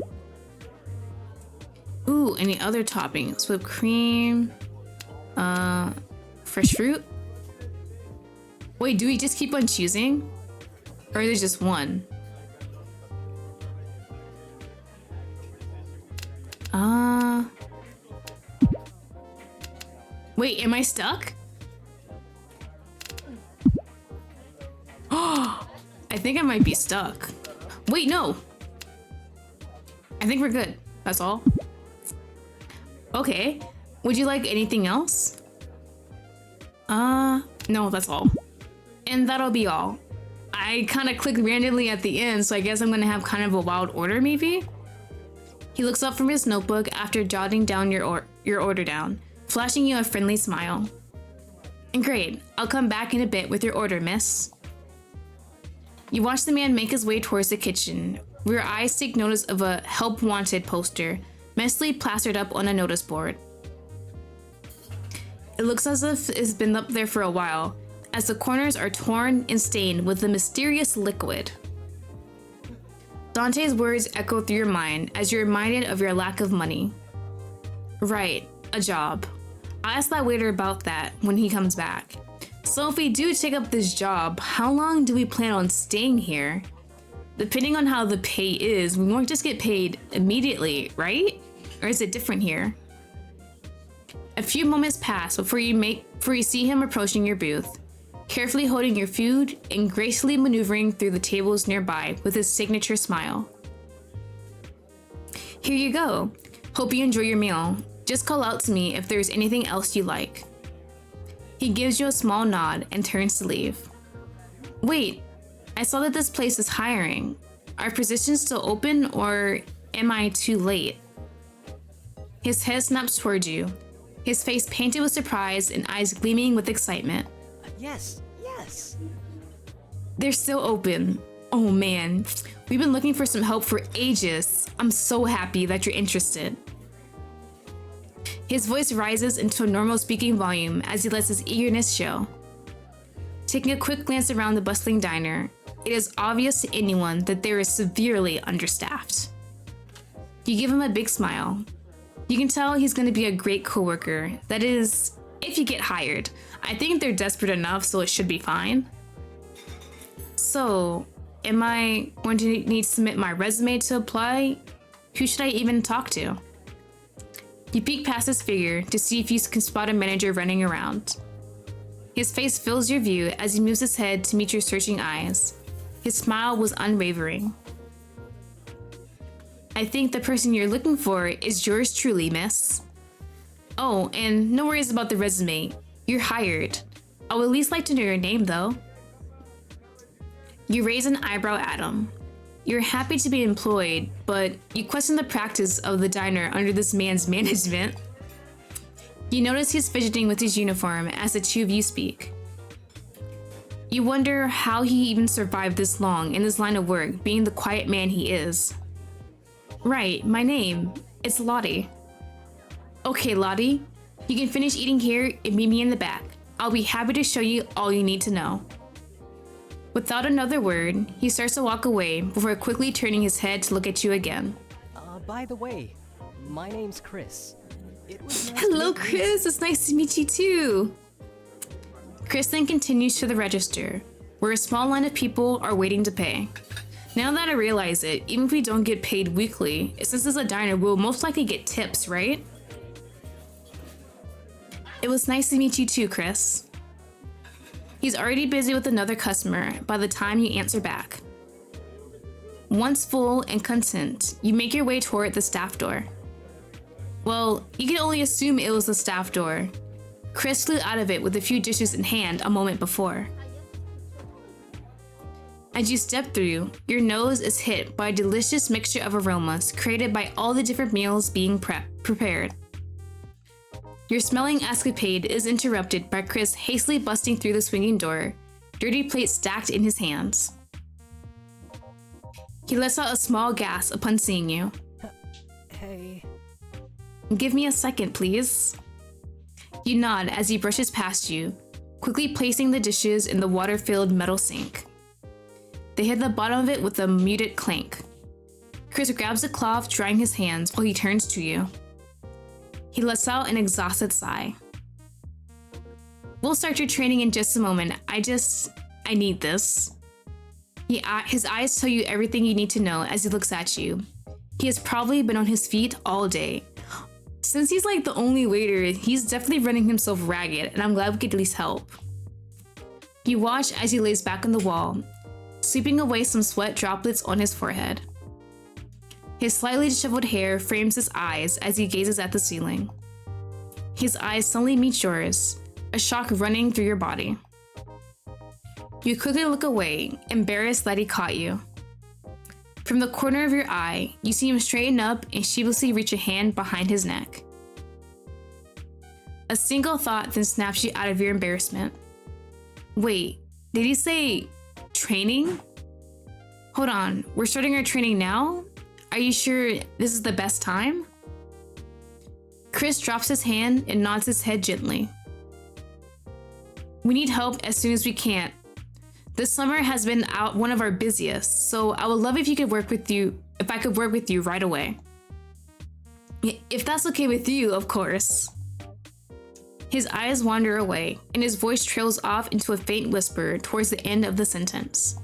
Ooh, any other toppings? Whipped cream, fresh fruit? Wait, do we just keep on choosing? Or is there just one? Wait, am I stuck? Oh, I think I might be stuck. Wait, no. I think we're good. That's all. Okay. Would you like anything else? No, that's all. And that'll be all. I kind of clicked randomly at the end, so I guess I'm gonna have kind of a wild order, maybe? He looks up from his notebook after jotting down your order down, flashing you a friendly smile. And great, I'll come back in a bit with your order, miss. You watch the man make his way towards the kitchen, where your eyes take notice of a help wanted poster, messily plastered up on a notice board. It looks as if it's been up there for a while, as the corners are torn and stained with a mysterious liquid. Dante's words echo through your mind as you're reminded of your lack of money. Right, a job. I'll ask that waiter about that when he comes back. So if we do take up this job, how long do we plan on staying here? Depending on how the pay is, we won't just get paid immediately, right? Or is it different here? A few moments pass before you see him approaching your booth, carefully holding your food and gracefully maneuvering through the tables nearby with his signature smile. Here you go. Hope you enjoy your meal. Just call out to me if there's anything else you like. He gives you a small nod and turns to leave. Wait, I saw that this place is hiring. Are positions still open or am I too late? His head snaps toward you, his face painted with surprise and eyes gleaming with excitement. Yes, yes. They're still open. Oh man, we've been looking for some help for ages. I'm so happy that you're interested. His voice rises into a normal speaking volume as he lets his eagerness show. Taking a quick glance around the bustling diner, it is obvious to anyone that there is severely understaffed. You give him a big smile. You can tell he's going to be a great coworker. That is, if you get hired. I think they're desperate enough, so it should be fine. So, am I going to need to submit my resume to apply? Who should I even talk to? You peek past his figure to see if you can spot a manager running around. His face fills your view as he moves his head to meet your searching eyes. His smile was unwavering. I think the person you're looking for is yours truly, miss. Oh, and no worries about the resume. You're hired. I would at least like to know your name, though. You raise an eyebrow at him. You're happy to be employed, but you question the practice of the diner under this man's management. You notice he's fidgeting with his uniform as the two of you speak. You wonder how he even survived this long in this line of work, being the quiet man he is. Right, my name. It's Lottie. Okay, Lottie. You can finish eating here and meet me in the back. I'll be happy to show you all you need to know. Without another word, he starts to walk away before quickly turning his head to look at you again. By the way, my name's Chris. It was nice Hello, to meet you. Chris. It's nice to meet you too. Chris then continues to the register, where a small line of people are waiting to pay. Now that I realize it, even if we don't get paid weekly, since it's a diner, we'll most likely get tips, right? It was nice to meet you too, Chris. He's already busy with another customer by the time you answer back. Once full and content, you make your way toward the staff door. Well, you can only assume it was the staff door. Chris flew out of it with a few dishes in hand a moment before. As you step through, your nose is hit by a delicious mixture of aromas created by all the different meals being prepared. Your smelling escapade is interrupted by Chris hastily busting through the swinging door, dirty plates stacked in his hands. He lets out a small gasp upon seeing you. Hey. Give me a second, please. You nod as he brushes past you, quickly placing the dishes in the water-filled metal sink. They hit the bottom of it with a muted clank. Chris grabs a cloth, drying his hands while he turns to you. He lets out an exhausted sigh. We'll start your training in just a moment. I need this. His eyes tell you everything you need to know as he looks at you. He has probably been on his feet all day. Since he's like the only waiter, he's definitely running himself ragged, and I'm glad we could at least help. You watch as he lays back on the wall, sweeping away some sweat droplets on his forehead. His slightly disheveled hair frames his eyes as he gazes at the ceiling. His eyes suddenly meet yours, a shock running through your body. You quickly look away, embarrassed that he caught you. From the corner of your eye, you see him straighten up and sheepishly reach a hand behind his neck. A single thought then snaps you out of your embarrassment. Wait, did he say training? Hold on, we're starting our training now? Are you sure this is the best time? Chris drops his hand and nods his head gently. We need help as soon as we can. This summer has been one of our busiest, so I would love if I could work with you right away. If that's okay with you, of course. His eyes wander away, and his voice trails off into a faint whisper towards the end of the sentence.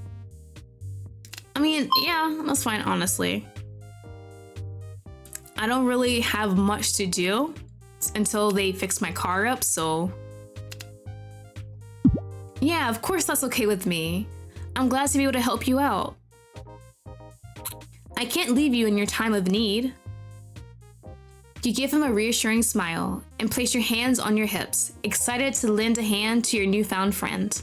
I mean, yeah, that's fine, honestly. I don't really have much to do until they fix my car up, so... Yeah, of course that's okay with me. I'm glad to be able to help you out. I can't leave you in your time of need. You give him a reassuring smile and place your hands on your hips, excited to lend a hand to your newfound friend.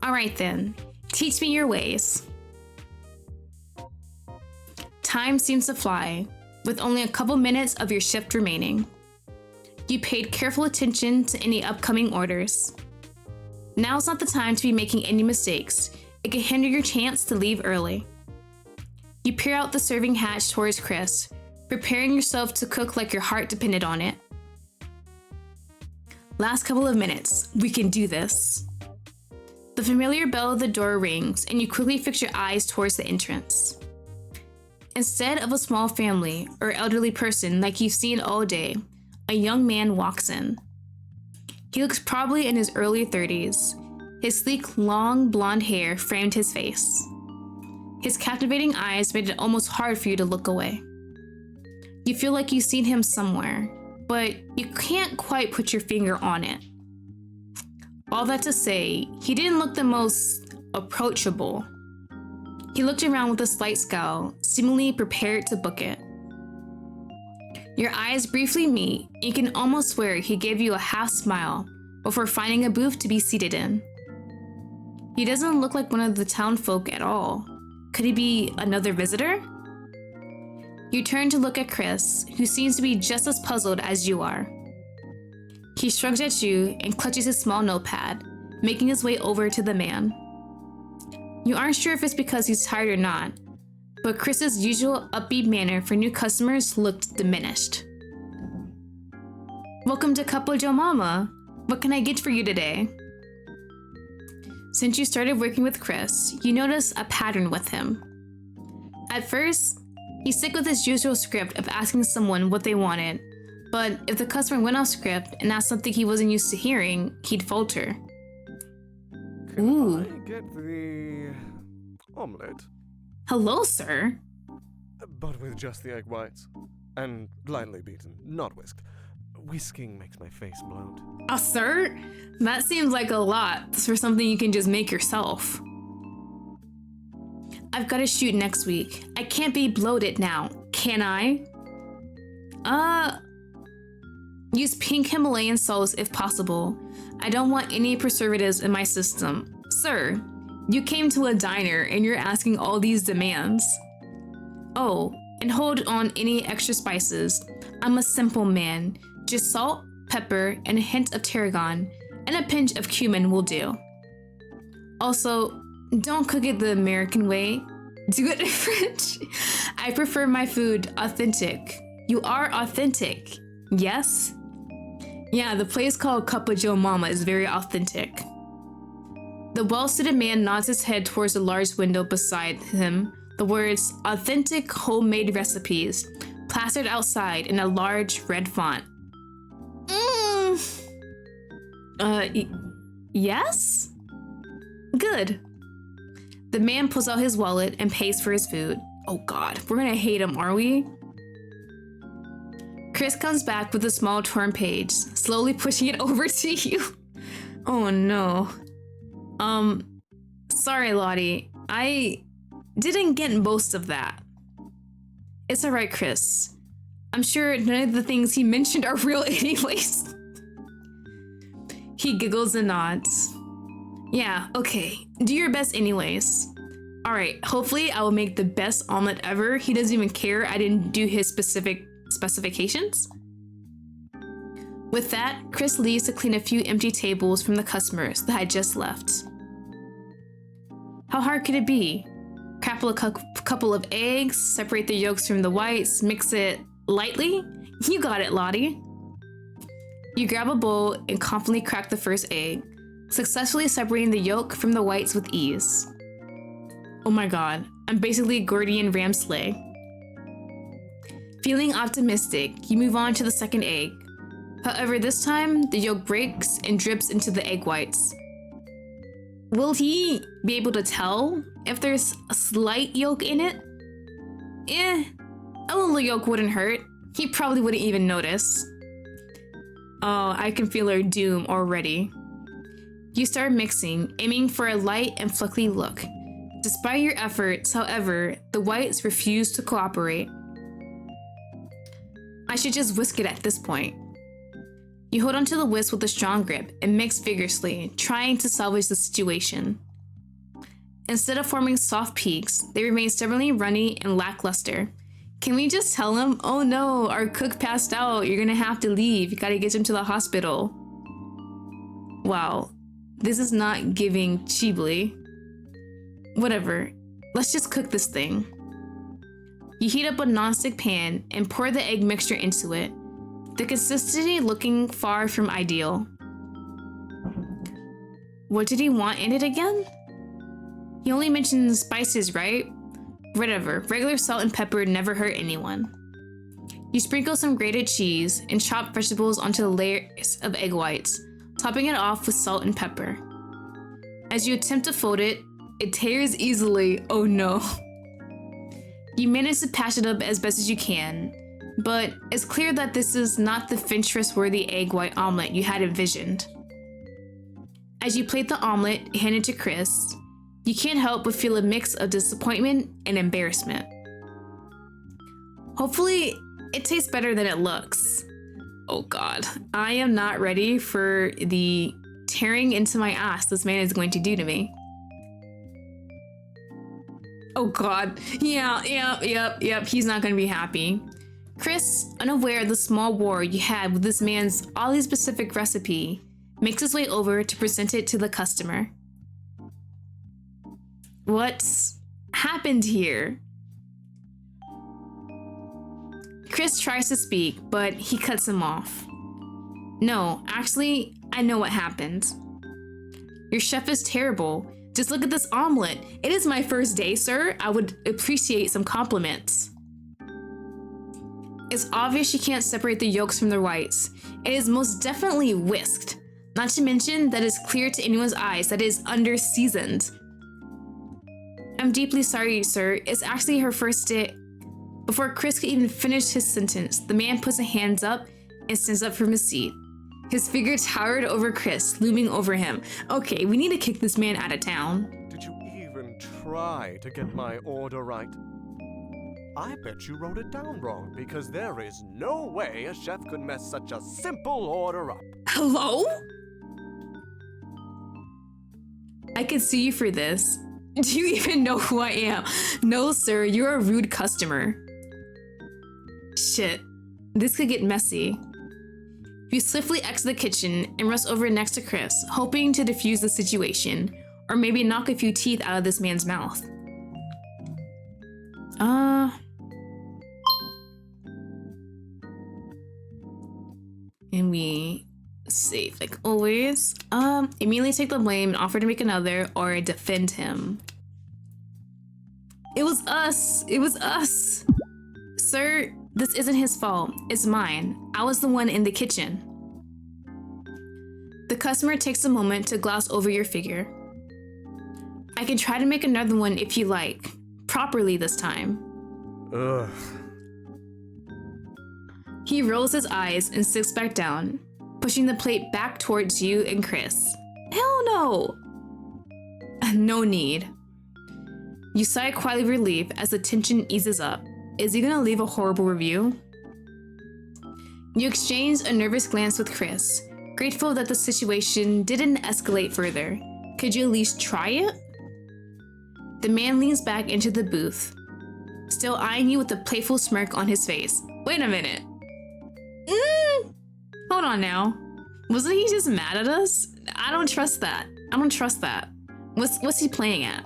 Alright then, teach me your ways. Time seems to fly, with only a couple minutes of your shift remaining. You paid careful attention to any upcoming orders. Now's not the time to be making any mistakes. It can hinder your chance to leave early. You peer out the serving hatch towards Chris, preparing yourself to cook like your heart depended on it. Last couple of minutes, we can do this. The familiar bell of the door rings and you quickly fix your eyes towards the entrance. Instead of a small family or elderly person like you've seen all day, a young man walks in. He looks probably in his early 30s. His sleek, long blonde hair framed his face. His captivating eyes made it almost hard for you to look away. You feel like you've seen him somewhere, but you can't quite put your finger on it. All that to say, he didn't look the most approachable. He looked around with a slight scowl, seemingly prepared to book it. Your eyes briefly meet, and you can almost swear he gave you a half smile before finding a booth to be seated in. He doesn't look like one of the town folk at all. Could he be another visitor? You turn to look at Chris, who seems to be just as puzzled as you are. He shrugs at you and clutches his small notepad, making his way over to the man. You aren't sure if it's because he's tired or not, but Chris's usual upbeat manner for new customers looked diminished. Welcome to Couple Joe Mama. What can I get for you today? Since you started working with Chris, you notice a pattern with him. At first, he'd stick with his usual script of asking someone what they wanted, but if the customer went off script and asked something he wasn't used to hearing, he'd falter. Ooh. Can I get the omelette? Hello, sir. But with just the egg whites. And lightly beaten, not whisked. Whisking makes my face bloat. Sir? That seems like a lot for something you can just make yourself. I've got to shoot next week. I can't be bloated now, can I? Use pink Himalayan salts if possible. I don't want any preservatives in my system. Sir, you came to a diner and you're asking all these demands. Oh, and hold on any extra spices. I'm a simple man. Just salt, pepper, and a hint of tarragon, and a pinch of cumin will do. Also, don't cook it the American way. Do it in French. I prefer my food authentic. You are authentic, yes? Yeah, the place called Couple Joe Mama is very authentic. The well-suited man nods his head towards the large window beside him, the words authentic homemade recipes plastered outside in a large red font. Yes? Good. The man pulls out his wallet and pays for his food. Oh god, we're gonna hate him, are we? Chris comes back with a small torn page, slowly pushing it over to you. Oh no. Sorry, Lottie. I didn't get most of that. It's alright, Chris. I'm sure none of the things he mentioned are real anyways. He giggles and nods. Yeah, okay. Do your best anyways. Alright, hopefully I will make the best omelet ever. He doesn't even care I didn't do his specific specifications. With that, Chris leaves to clean a few empty tables from the customers that had just left. How hard could it be? Crackle a couple of eggs, separate the yolks from the whites, mix it lightly? You got it, Lottie. You grab a bowl and confidently crack the first egg, successfully separating the yolk from the whites with ease. Oh my god, I'm basically Gordian Ramsley. Feeling optimistic, you move on to the second egg. However, this time, the yolk breaks and drips into the egg whites. Will he be able to tell if there's a slight yolk in it? A little yolk wouldn't hurt. He probably wouldn't even notice. Oh, I can feel our doom already. You start mixing, aiming for a light and fluffy look. Despite your efforts, however, the whites refuse to cooperate. I should just whisk it at this point. You hold onto the whisk with a strong grip and mix vigorously, trying to salvage the situation. Instead of forming soft peaks, they remain stubbornly runny and lackluster. Can we just tell him, oh no, our cook passed out, you're gonna have to leave, you gotta get him to the hospital? Wow, this is not giving Chibli. Whatever, let's just cook this thing. You heat up a nonstick pan and pour the egg mixture into it, the consistency looking far from ideal. What did he want in it again? He only mentioned spices, right? Whatever, regular salt and pepper never hurt anyone. You sprinkle some grated cheese and chop vegetables onto the layers of egg whites, topping it off with salt and pepper. As you attempt to fold it, it tears easily, oh no. You manage to patch it up as best as you can, but it's clear that this is not the Pinterest-worthy egg white omelet you had envisioned. As you plate the omelet, hand it to Chris, you can't help but feel a mix of disappointment and embarrassment. Hopefully, it tastes better than it looks. Oh god, I am not ready for the tearing into my ass this man is going to do to me. Oh god, yep, he's not gonna be happy. Chris, unaware of the small war you had with this man's oddly specific recipe, makes his way over to present it to the customer. What's happened here? Chris tries to speak, but he cuts him off. No, actually, I know what happened. Your chef is terrible. Just look at this omelet. It is my first day, sir. I would appreciate some compliments. It's obvious she can't separate the yolks from the whites. It is most definitely whisked. Not to mention that it's clear to anyone's eyes that it is under-seasoned. I'm deeply sorry, sir. It's actually her first day. Before Chris could even finish his sentence, the man puts his hands up and stands up from his seat. His figure towered over Chris, looming over him. Okay, we need to kick this man out of town. Did you even try to get my order right? I bet you wrote it down wrong, because there is no way a chef could mess such a simple order up. Hello? I can sue you for this. Do you even know who I am? No, sir, you're a rude customer. Shit, this could get messy. You swiftly exit the kitchen and rush over next to Chris, hoping to defuse the situation, or maybe knock a few teeth out of this man's mouth. And we save like always. Immediately take the blame and offer to make another or defend him. It was us! It was us! Sir, this isn't his fault. It's mine. I was the one in the kitchen. The customer takes a moment to gloss over your figure. I can try to make another one if you like. Properly this time. Ugh. He rolls his eyes and sits back down, pushing the plate back towards you and Chris. Hell no! No need. You sigh quietly of relief as the tension eases up. Is he gonna leave a horrible review? You exchange a nervous glance with Chris, grateful that the situation didn't escalate further. Could you at least try it? The man leans back into the booth, still eyeing you with a playful smirk on his face. Wait a minute. Hold on now. Wasn't he just mad at us? I don't trust that. I don't trust that. What's he playing at?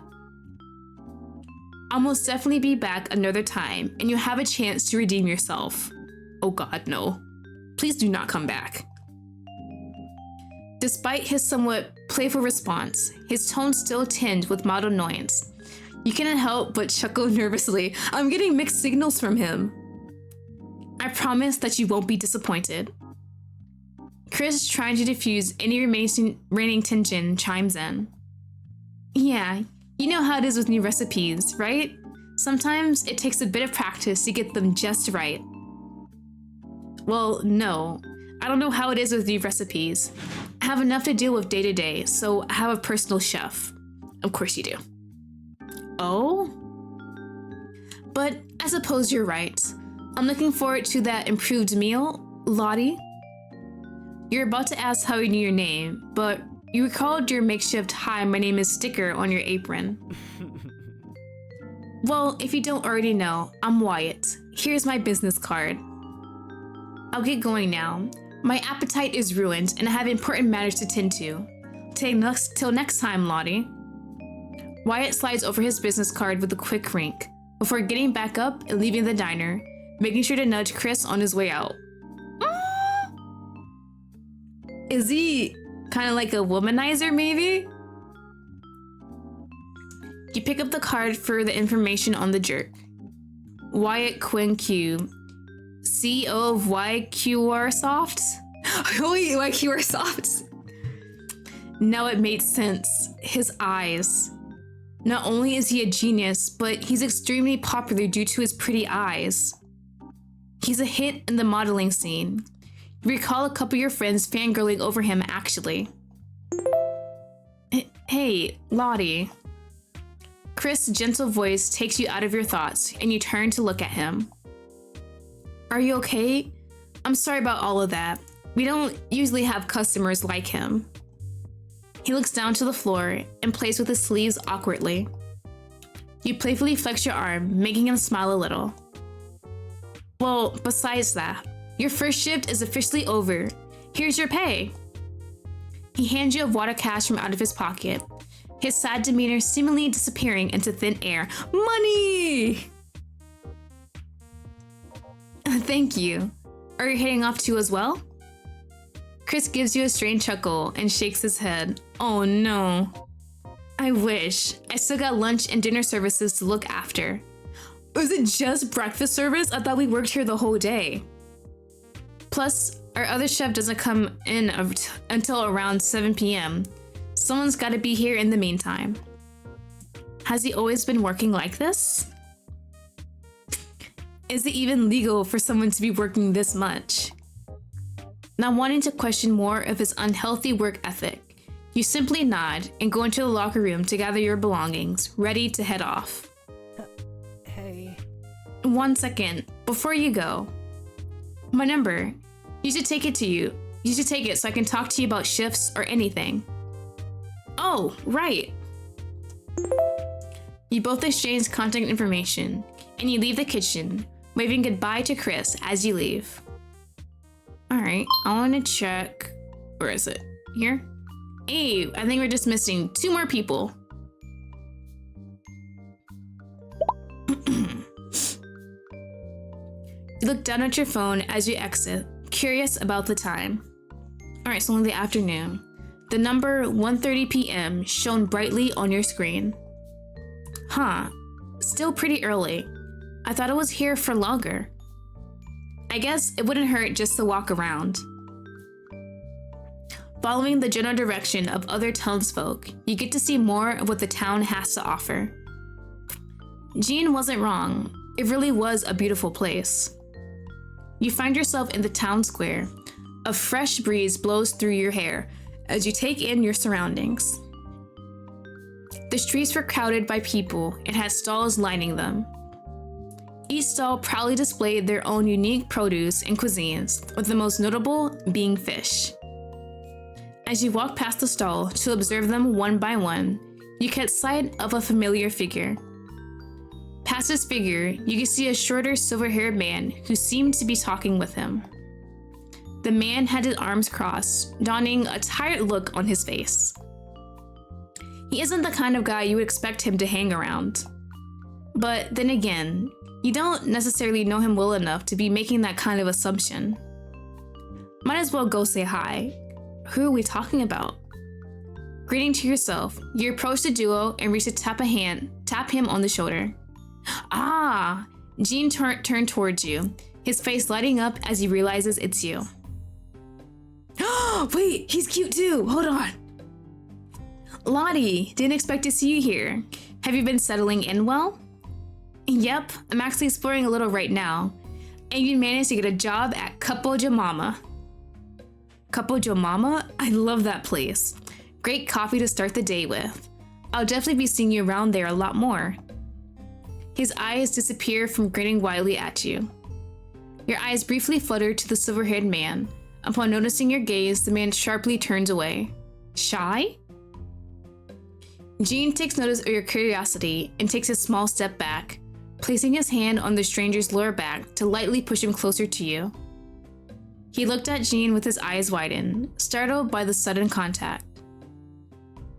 I'll most definitely be back another time, and you'll have a chance to redeem yourself. Oh god, no. Please do not come back. Despite his somewhat playful response, his tone still tinged with mild annoyance. You cannot help but chuckle nervously. I'm getting mixed signals from him. I promise that you won't be disappointed. Chris, trying to diffuse any remaining tension, chimes in. Yeah, you know how it is with new recipes, right? Sometimes it takes a bit of practice to get them just right. Well, no. I don't know how it is with new recipes. I have enough to deal with day to day, so I have a personal chef. Of course you do. Oh? But I suppose you're right. I'm looking forward to that improved meal, Lottie. You're about to ask how we knew your name, but you recalled your makeshift "Hi, my name is" sticker on your apron. Well, if you don't already know, I'm Wyatt. Here's my business card. I'll get going now. My appetite is ruined and I have important matters to tend to. Till next time, Lottie. Wyatt slides over his business card with a quick wink before getting back up and leaving the diner, making sure to nudge Chris on his way out. Is he kind of like a womanizer, maybe? You pick up the card for the information on the jerk. Wyatt Quinn Q, CEO of YQR Soft? Wait, YQR Soft? Now it made sense. His eyes. Not only is he a genius, but he's extremely popular due to his pretty eyes. He's a hit in the modeling scene. You recall a couple of your friends fangirling over him, actually. Hey, Lottie. Chris' gentle voice takes you out of your thoughts, and you turn to look at him. Are you okay? I'm sorry about all of that. We don't usually have customers like him. He looks down to the floor and plays with his sleeves awkwardly. You playfully flex your arm, making him smile a little. Well, besides that, your first shift is officially over. Here's your pay. He hands you a wad of cash from out of his pocket, his sad demeanor seemingly disappearing into thin air. Money! Thank you. Are you heading off too as well? Chris gives you a strange chuckle and shakes his head. Oh no. I wish. I still got lunch and dinner services to look after. Was it just breakfast service? I thought we worked here the whole day. Plus, our other chef doesn't come in until around 7 p.m. Someone's got to be here in the meantime. Has he always been working like this? Is it even legal for someone to be working this much? Not wanting to question more of his unhealthy work ethic, you simply nod and go into the locker room to gather your belongings, ready to head off. Hey. 1 second, before you go. My number. You should take it so I can talk to you about shifts or anything. Oh, right. You both exchange contact information, and you leave the kitchen, waving goodbye to Chris as you leave. Alright, I want to check. Where is it? Here? Hey, I think we're just missing 2 more people. You look down at your phone as you exit, curious about the time. Alright, it's only the afternoon. The number 1:30 p.m. shone brightly on your screen. Huh, still pretty early. I thought it was here for longer. I guess it wouldn't hurt just to walk around. Following the general direction of other townsfolk, you get to see more of what the town has to offer. Jean wasn't wrong. It really was a beautiful place. You find yourself in the town square. A fresh breeze blows through your hair as you take in your surroundings. The streets were crowded by people and had stalls lining them. Each stall proudly displayed their own unique produce and cuisines, with the most notable being fish. As you walk past the stall to observe them one by one, you catch sight of a familiar figure. Past his figure, you can see a shorter, silver-haired man who seemed to be talking with him. The man had his arms crossed, donning a tired look on his face. He isn't the kind of guy you would expect him to hang around. But then again, you don't necessarily know him well enough to be making that kind of assumption. Might as well go say hi. Who are we talking about? Greeting to yourself, you approach the duo and reach to tap him on the shoulder. Ah! Jean turned towards you, his face lighting up as he realizes it's you. Wait, he's cute too! Hold on! Lottie, didn't expect to see you here. Have you been settling in well? Yep, I'm actually exploring a little right now. And you managed to get a job at Capo de Mama. Capo de Mama? I love that place. Great coffee to start the day with. I'll definitely be seeing you around there a lot more. His eyes disappear from grinning widely at you. Your eyes briefly flutter to the silver-haired man. Upon noticing your gaze, the man sharply turns away. Shy? Jean takes notice of your curiosity and takes a small step back, placing his hand on the stranger's lower back to lightly push him closer to you. He looked at Jean with his eyes widened, startled by the sudden contact.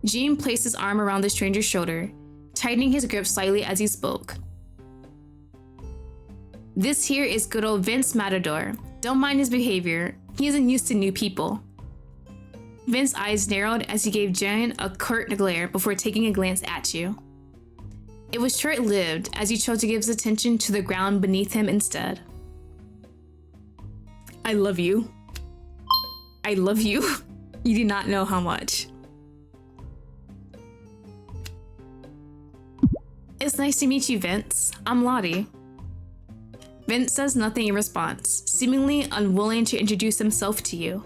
Jean placed his arm around the stranger's shoulder, tightening his grip slightly as he spoke. This here is good old Vince Matador. Don't mind his behavior. He isn't used to new people. Vince's eyes narrowed as he gave Jean a curt glare before taking a glance at you. It was short-lived as he chose to give his attention to the ground beneath him instead. I love you. I love you. You do not know how much. It's nice to meet you, Vince. I'm Lottie. Vince says nothing in response, seemingly unwilling to introduce himself to you.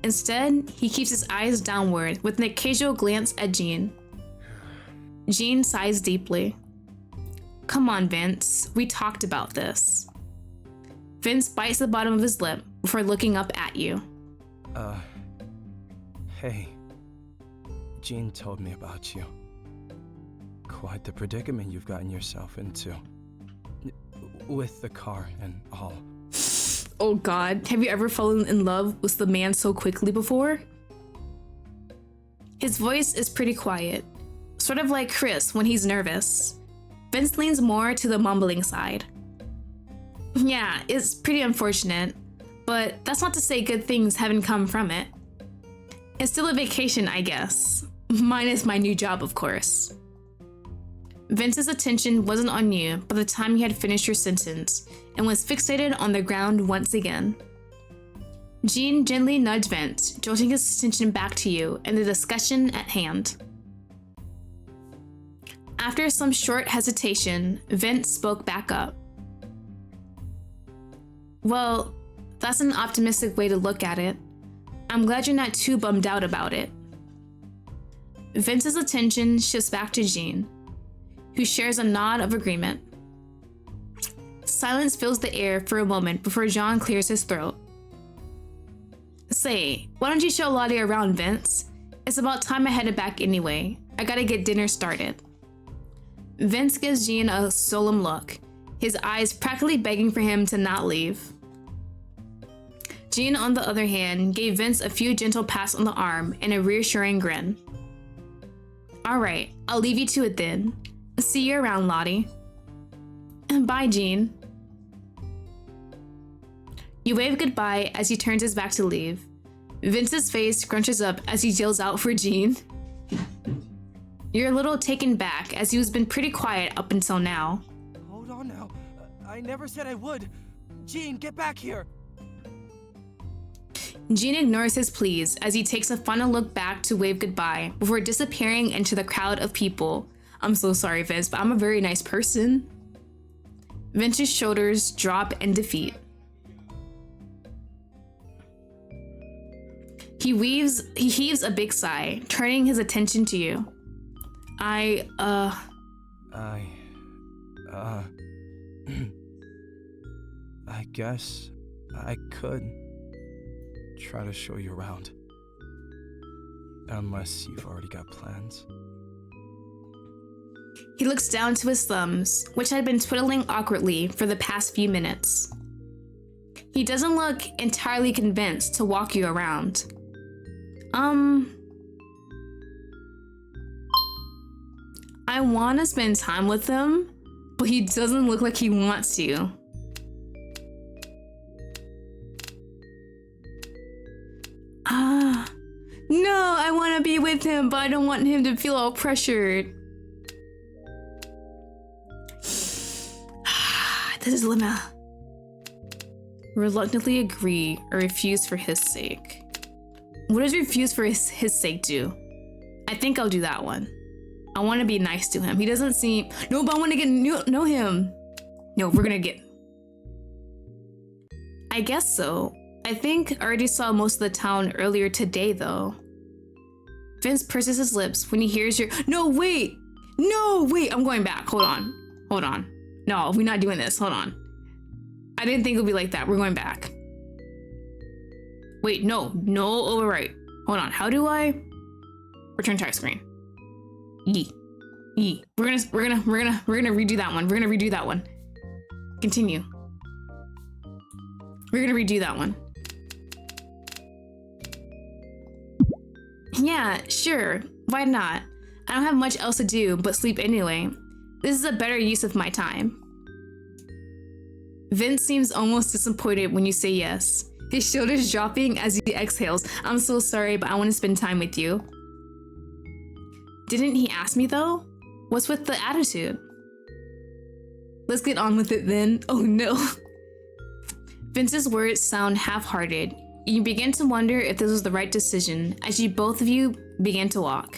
Instead, he keeps his eyes downward with an occasional glance at Jean. Jean sighs deeply. Come on, Vince. We talked about this. Vince bites the bottom of his lip before looking up at you. Hey. Jean told me about you. Quite the predicament you've gotten yourself into. With the car and all. Oh god, have you ever fallen in love with the man so quickly before? His voice is pretty quiet, sort of like Chris when he's nervous. Vince leans more to the mumbling side. Yeah, it's pretty unfortunate, but that's not to say good things haven't come from it. It's still a vacation, I guess. Minus my new job, of course. Vince's attention wasn't on you by the time you had finished your sentence and was fixated on the ground once again. Jean gently nudged Vince, jolting his attention back to you and the discussion at hand. After some short hesitation, Vince spoke back up. Well, that's an optimistic way to look at it. I'm glad you're not too bummed out about it. Vince's attention shifts back to Jean, who shares a nod of agreement. Silence fills the air for a moment before Jean clears his throat. Say, why don't you show Lottie around, Vince? It's about time I headed back anyway. I gotta get dinner started. Vince gives Jean a solemn look, his eyes practically begging for him to not leave. Jean, on the other hand, gave Vince a few gentle pats on the arm and a reassuring grin. Alright, I'll leave you to it then. See you around, Lottie. Bye, Jean. You wave goodbye as he turns his back to leave. Vince's face scrunches up as he yells out for Jean. You're a little taken back as he has been pretty quiet up until now. Hold on now. I never said I would. Jean, get back here. Jean ignores his pleas as he takes a final look back to wave goodbye before disappearing into the crowd of people. I'm so sorry, Vince, but I'm a very nice person. Vince's shoulders drop in defeat. He heaves a big sigh, turning his attention to you. I guess I could try to show you around. Unless you've already got plans. He looks down to his thumbs, which had been twiddling awkwardly for the past few minutes. He doesn't look entirely convinced to walk you around. I want to spend time with him, but he doesn't look like he wants to. No, I want to be with him, but I don't want him to feel all pressured. This is Lena. Reluctantly agree or refuse for his sake. What does refuse for his sake do? I think I'll do that one. I want to be nice to him. He doesn't seem... No, but I want to know him. No, we're gonna get... I guess so. I think I already saw most of the town earlier today, though. Vince purses his lips when he hears your... No, wait! No, wait! I'm going back. Hold on. No, we're not doing this. Hold on. I didn't think it would be like that. We're going back. Wait, no overwrite. Hold on. How do I return type screen? E. We're gonna redo that one. We're gonna redo that one. Continue. We're gonna redo that one. Yeah, sure. Why not? I don't have much else to do but sleep anyway. This is a better use of my time. Vince seems almost disappointed when you say yes. His shoulders dropping as he exhales. I'm so sorry, but I want to spend time with you. Didn't he ask me though? What's with the attitude? Let's get on with it then. Oh no. Vince's words sound half-hearted. You begin to wonder if this was the right decision as both of you begin to walk.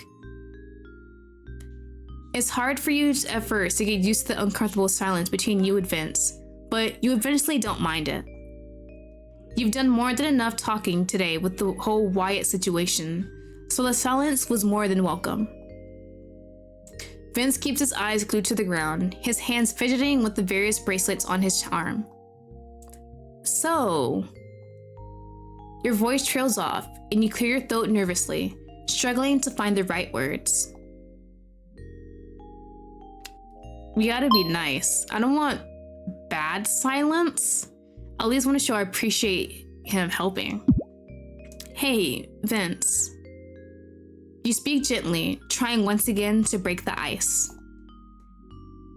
It's hard for you at first to get used to the uncomfortable silence between you and Vince, but you eventually don't mind it. You've done more than enough talking today with the whole Wyatt situation, so the silence was more than welcome. Vince keeps his eyes glued to the ground, his hands fidgeting with the various bracelets on his arm. So, your voice trails off, and you clear your throat nervously, struggling to find the right words. We gotta be nice. I don't want bad silence. I at least want to show I appreciate him helping. Hey, Vince. You speak gently, trying once again to break the ice.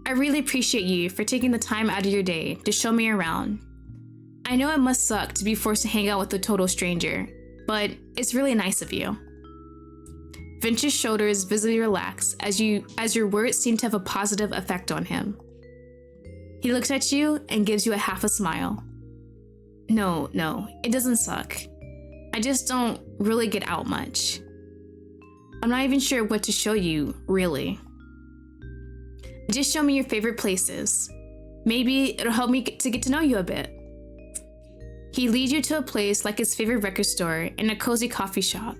I really appreciate you for taking the time out of your day to show me around. I know it must suck to be forced to hang out with a total stranger, but it's really nice of you. Vince's shoulders visibly relax as your words seem to have a positive effect on him. He looks at you and gives you a half a smile. No, it doesn't suck. I just don't really get out much. I'm not even sure what to show you, really. Just show me your favorite places. Maybe it'll help me to get to know you a bit. He leads you to a place like his favorite record store and a cozy coffee shop,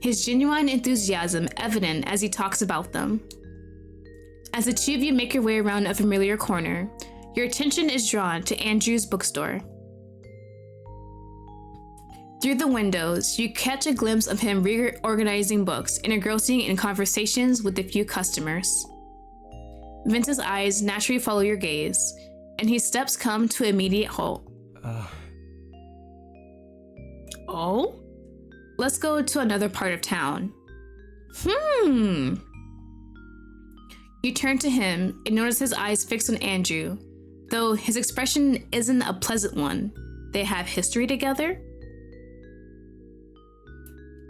his genuine enthusiasm evident as he talks about them. As the two of you make your way around a familiar corner, your attention is drawn to Andrew's bookstore. Through the windows, you catch a glimpse of him reorganizing books and engrossing in conversations with a few customers. Vince's eyes naturally follow your gaze, and his steps come to an immediate halt. Oh? Let's go to another part of town. You turn to him and notice his eyes fixed on Andrew, though his expression isn't a pleasant one. They have history together?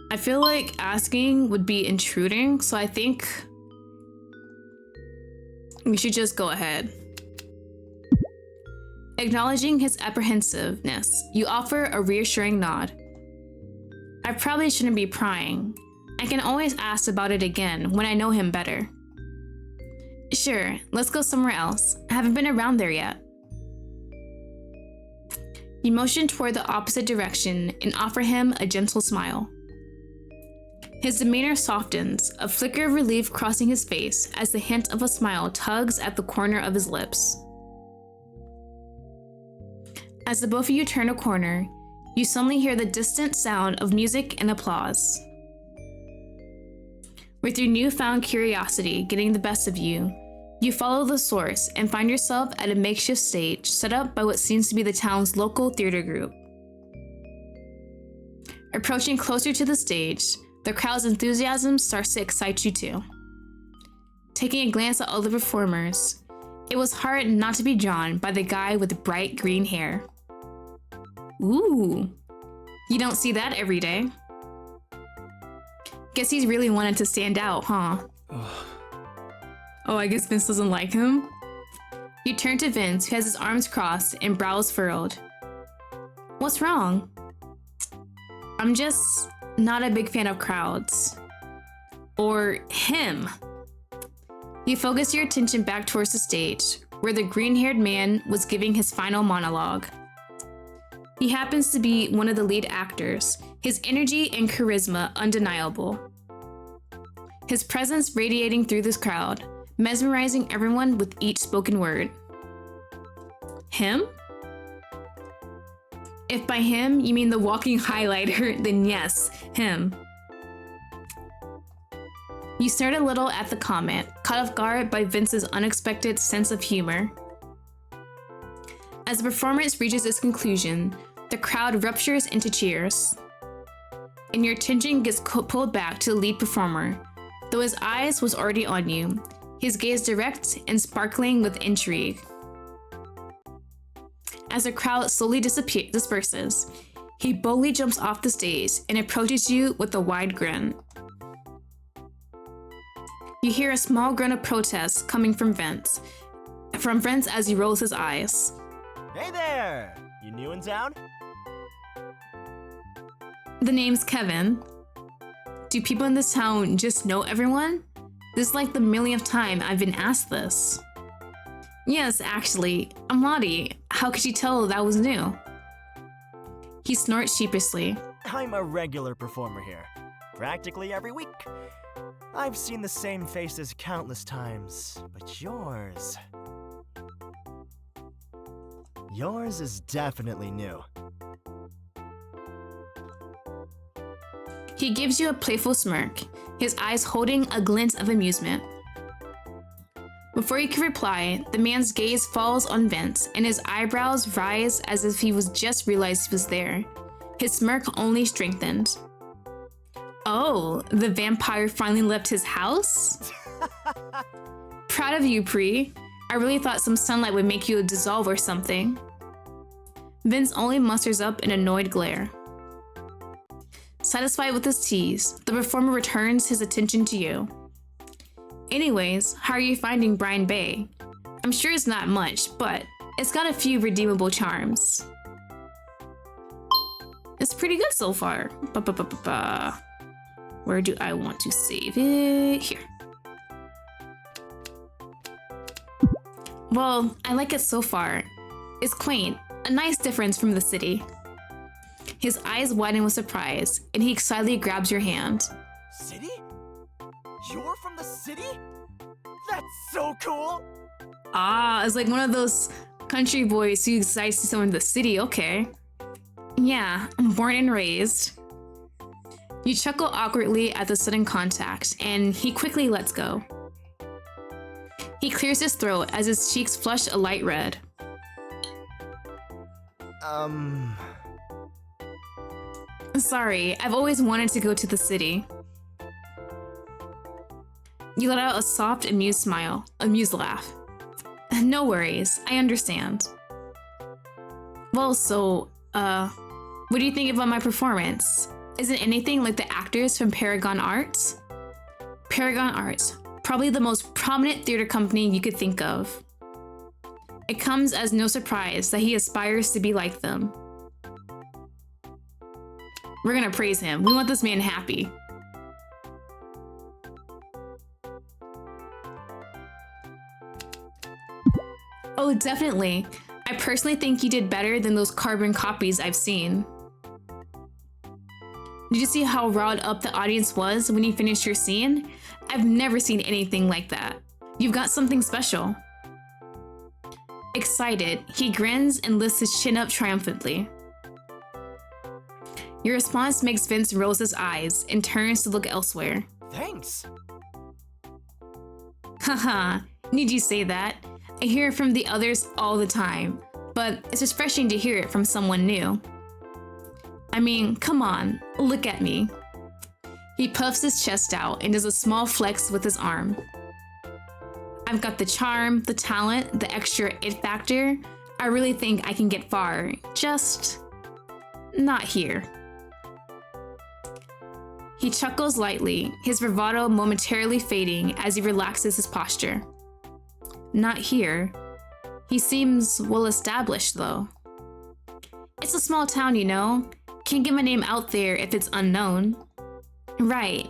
I feel like asking would be intruding, so I think we should just go ahead. Acknowledging his apprehensiveness, you offer a reassuring nod. I probably shouldn't be prying. I can always ask about it again when I know him better. Sure, let's go somewhere else. I haven't been around there yet. You motion toward the opposite direction and offer him a gentle smile. His demeanor softens, a flicker of relief crossing his face as the hint of a smile tugs at the corner of his lips. As the both of you turn a corner, you suddenly hear the distant sound of music and applause. With your newfound curiosity getting the best of you, you follow the source and find yourself at a makeshift stage set up by what seems to be the town's local theater group. Approaching closer to the stage, the crowd's enthusiasm starts to excite you too. Taking a glance at all the performers, it was hard not to be drawn by the guy with the bright green hair. Ooh, you don't see that every day. Guess he's really wanted to stand out, huh? Oh, I guess Vince doesn't like him? You turn to Vince, who has his arms crossed and brows furrowed. What's wrong? I'm just not a big fan of crowds. Or him. You focus your attention back towards the stage, where the green-haired man was giving his final monologue. He happens to be one of the lead actors, his energy and charisma undeniable. His presence radiating through this crowd, mesmerizing everyone with each spoken word. Him? If by him you mean the walking highlighter, then yes, him. You stared a little at the comment, caught off guard by Vince's unexpected sense of humor. As the performance reaches its conclusion, the crowd ruptures into cheers. And your attention gets pulled back to the lead performer, though his eyes was already on you, his gaze direct and sparkling with intrigue. As the crowd slowly disperses, he boldly jumps off the stage and approaches you with a wide grin. You hear a small grunt of protest coming from Vince as he rolls his eyes. Hey there! You new in town? The name's Kevin. Do people in this town just know everyone? This is like the millionth time I've been asked this. Yes, actually, I'm Lottie. How could you tell that was new? He snorts sheepishly. I'm a regular performer here. Practically every week. I've seen the same faces countless times, but yours is definitely new. He gives you a playful smirk, his eyes holding a glint of amusement. Before you can reply, the man's gaze falls on Vince and his eyebrows rise as if he was just realized he was there. His smirk only strengthened. Oh, the vampire finally left his house? Proud of you, Pri. I really thought some sunlight would make you dissolve or something. Vince only musters up an annoyed glare. Satisfied with his tease, the performer returns his attention to you. Anyways, how are you finding Brine Bay? I'm sure it's not much, but it's got a few redeemable charms. It's pretty good so far. Where do I want to save it? Here. Well, I like it so far. It's quaint, a nice difference from the city. His eyes widen with surprise, and he excitedly grabs your hand. City? You're from the city? That's so cool! Ah, it's like one of those country boys who decides to someone in the city, okay. Yeah, I'm born and raised. You chuckle awkwardly at the sudden contact, and he quickly lets go. He clears his throat as his cheeks flush a light red. Sorry, I've always wanted to go to the city. You let out a soft, amused laugh. No worries, I understand. Well, so, what do you think about my performance? Is it anything like the actors from Paragon Arts? Paragon Arts, probably the most prominent theater company you could think of. It comes as no surprise that he aspires to be like them. We're gonna praise him. We want this man happy. Oh, definitely. I personally think you did better than those carbon copies I've seen. Did you see how riled up the audience was when you finished your scene? I've never seen anything like that. You've got something special. Excited, he grins and lifts his chin up triumphantly. Your response makes Vince roll his eyes and turns to look elsewhere. Thanks! Haha, need you say that? I hear it from the others all the time, but it's refreshing to hear it from someone new. I mean, come on, look at me. He puffs his chest out and does a small flex with his arm. I've got the charm, the talent, the extra it factor. I really think I can get far, just not here. He chuckles lightly, his bravado momentarily fading as he relaxes his posture. Not here. He seems well established, though. It's a small town, you know. Can't get my name out there if it's unknown. Right.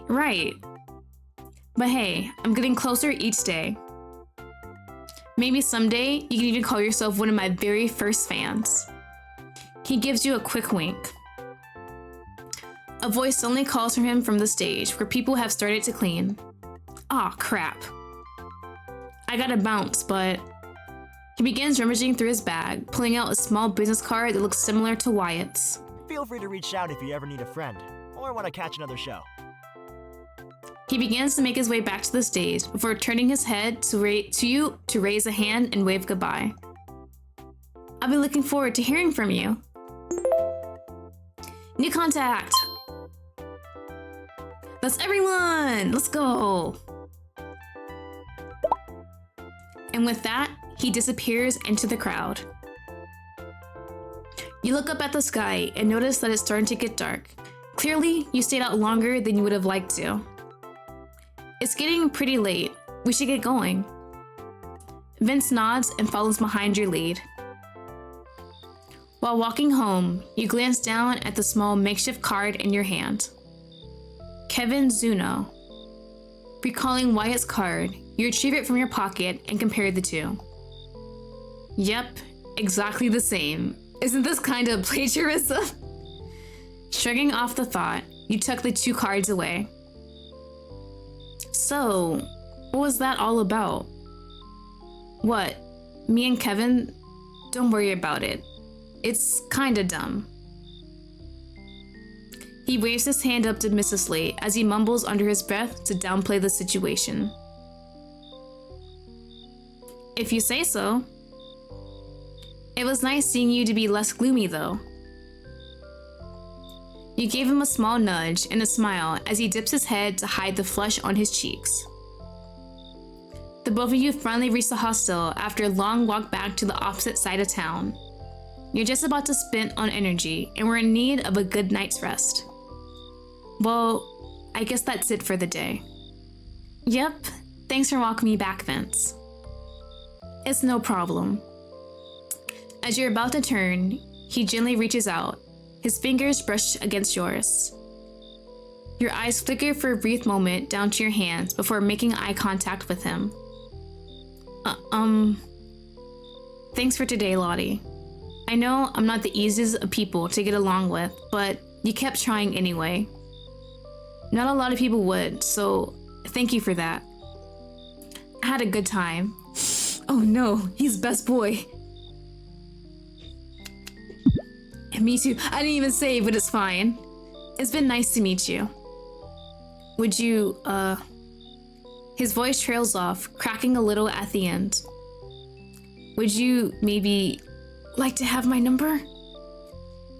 But hey, I'm getting closer each day. Maybe someday you can even call yourself one of my very first fans. He gives you a quick wink. A voice suddenly calls for him from the stage where people have started to clean. Aw, crap. I gotta bounce, but He begins rummaging through his bag, pulling out a small business card that looks similar to Wyatt's. Feel free to reach out if you ever need a friend or want to catch another show. He begins to make his way back to the stage before turning his head to you to raise a hand and wave goodbye. I'll be looking forward to hearing from you. New contact! That's everyone! Let's go! And with that, he disappears into the crowd. You look up at the sky and notice that it's starting to get dark. Clearly, you stayed out longer than you would have liked to. It's getting pretty late. We should get going. Vince nods and follows behind your lead. While walking home, you glance down at the small makeshift card in your hand. Kevin Zuno. Recalling Wyatt's card, you retrieve it from your pocket and compare the two. Yep, exactly the same. Isn't this kind of plagiarism? Shrugging off the thought, you tuck the two cards away. So, what was that all about? What? Me and Kevin? Don't worry about it. It's kinda dumb. He waves his hand up dismissively as he mumbles under his breath to downplay the situation. If you say so. It was nice seeing you to be less gloomy, though. You gave him a small nudge and a smile as he dips his head to hide the flush on his cheeks. The both of you finally reach the hostel after a long walk back to the opposite side of town. You're just about to spend on energy and we're in need of a good night's rest. Well, I guess that's it for the day. Yep, thanks for walking me back, Vince. It's no problem. As you're about to turn, he gently reaches out, his fingers brushed against yours. Your eyes flicker for a brief moment down to your hands before making eye contact with him. Thanks for today, Lottie. I know I'm not the easiest of people to get along with, but you kept trying anyway. Not a lot of people would, so thank you for that. I had a good time. Oh no, he's best boy. Me too. I didn't even say, but it's fine. It's been nice to meet you. Would you, His voice trails off, cracking a little at the end. Would you maybe like to have my number?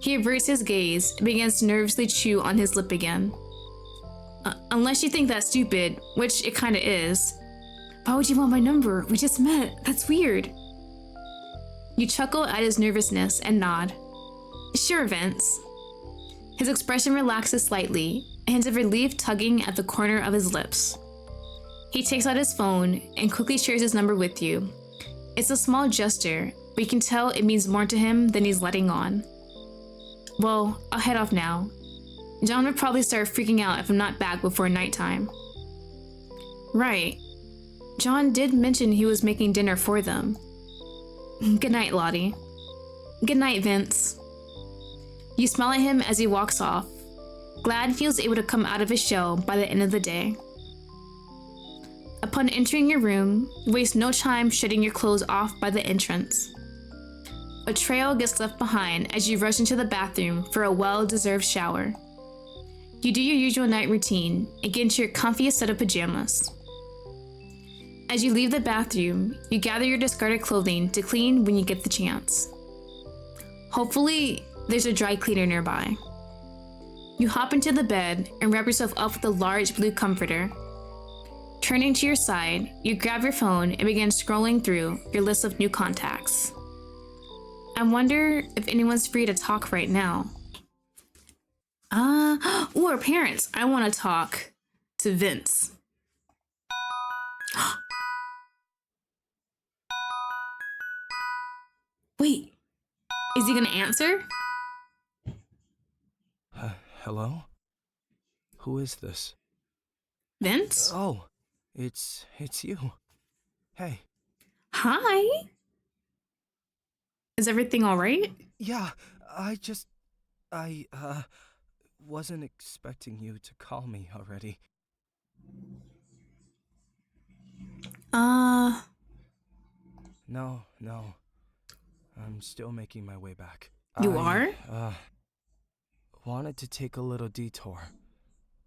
He averts his gaze and begins to nervously chew on his lip again. Unless you think that's stupid, which it kinda is. Why would you want my number? We just met. That's weird. You chuckle at his nervousness and nod. Sure, Vince. His expression relaxes slightly, a hint of relief tugging at the corner of his lips. He takes out his phone and quickly shares his number with you. It's a small gesture, but you can tell it means more to him than he's letting on. Well, I'll head off now. John would probably start freaking out if I'm not back before nighttime. Right. John did mention he was making dinner for them. Good night, Lottie. Good night, Vince. You smile at him as he walks off, glad he was able to come out of his shell by the end of the day. Upon entering your room, you waste no time shutting your clothes off by the entrance. A trail gets left behind as you rush into the bathroom for a well-deserved shower. You do your usual night routine and get into your comfiest set of pajamas. As you leave the bathroom, you gather your discarded clothing to clean when you get the chance. Hopefully, there's a dry cleaner nearby. You hop into the bed and wrap yourself up with a large blue comforter. Turning to your side, you grab your phone and begin scrolling through your list of new contacts. I wonder if anyone's free to talk right now. Or parents, I want to talk to Vince. Wait, is he gonna answer? Hello? Who is this? Vince? Oh, it's you. Hey. Hi. Is everything all right? Yeah, I wasn't expecting you to call me already. No. I'm still making my way back. You are? Wanted to take a little detour.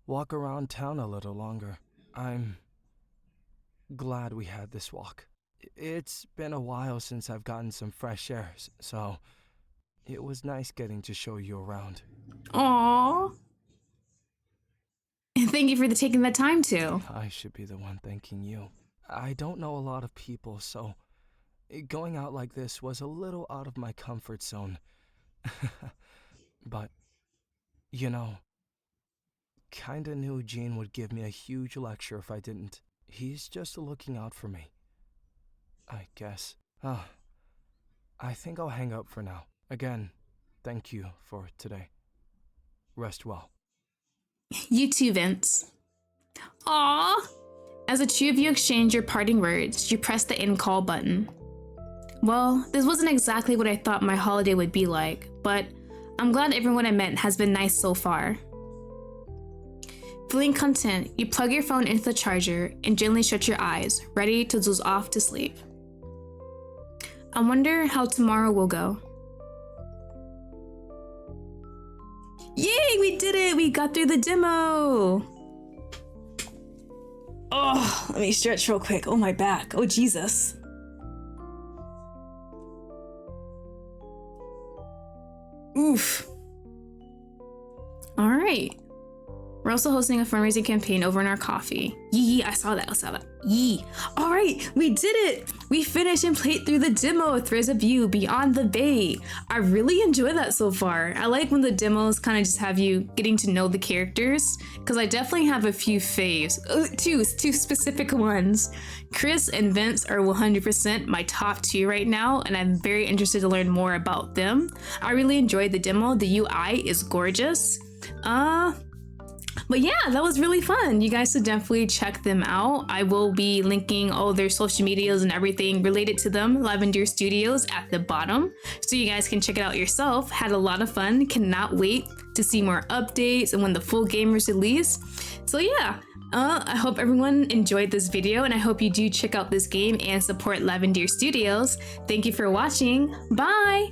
Walk around town a little longer. I'm glad we had this walk. It's been a while since I've gotten some fresh air, so it was nice getting to show you around. Aww. Thank you for taking the time to. I should be the one thanking you. I don't know a lot of people, so going out like this was a little out of my comfort zone. But, you know, kinda knew Gene would give me a huge lecture if I didn't. He's just looking out for me, I guess. I think I'll hang up for now. Again, thank you for today. Rest well. You too, Vince. Aww. As the two of you exchange your parting words, you press the end call button. Well, this wasn't exactly what I thought my holiday would be like, but I'm glad everyone I met has been nice so far. Feeling content, you plug your phone into the charger and gently shut your eyes, ready to doze off to sleep. I wonder how tomorrow will go. Yay, we did it! We got through the demo! Oh, let me stretch real quick. Oh, my back. Oh, Jesus. Oof. All right. We're also hosting a fundraising campaign over in our coffee. Yee, I saw that. Yee. All right, we did it. We finished and played through the demo of Threads of You Beyond the Bay. I really enjoy that so far. I like when the demos kind of just have you getting to know the characters, because I definitely have a few faves. Two specific ones. Chris and Vince are 100% my top two right now, and I'm very interested to learn more about them. I really enjoyed the demo. The UI is gorgeous. But yeah, that was really fun. You guys should definitely check them out. I will be linking all their social medias and everything related to them, Lavender Studios, at the bottom, so you guys can check it out yourself. Had a lot of fun. Cannot wait to see more updates and when the full game is released. So yeah, I hope everyone enjoyed this video, and I hope you do check out this game and support Lavender Studios. Thank you for watching. Bye!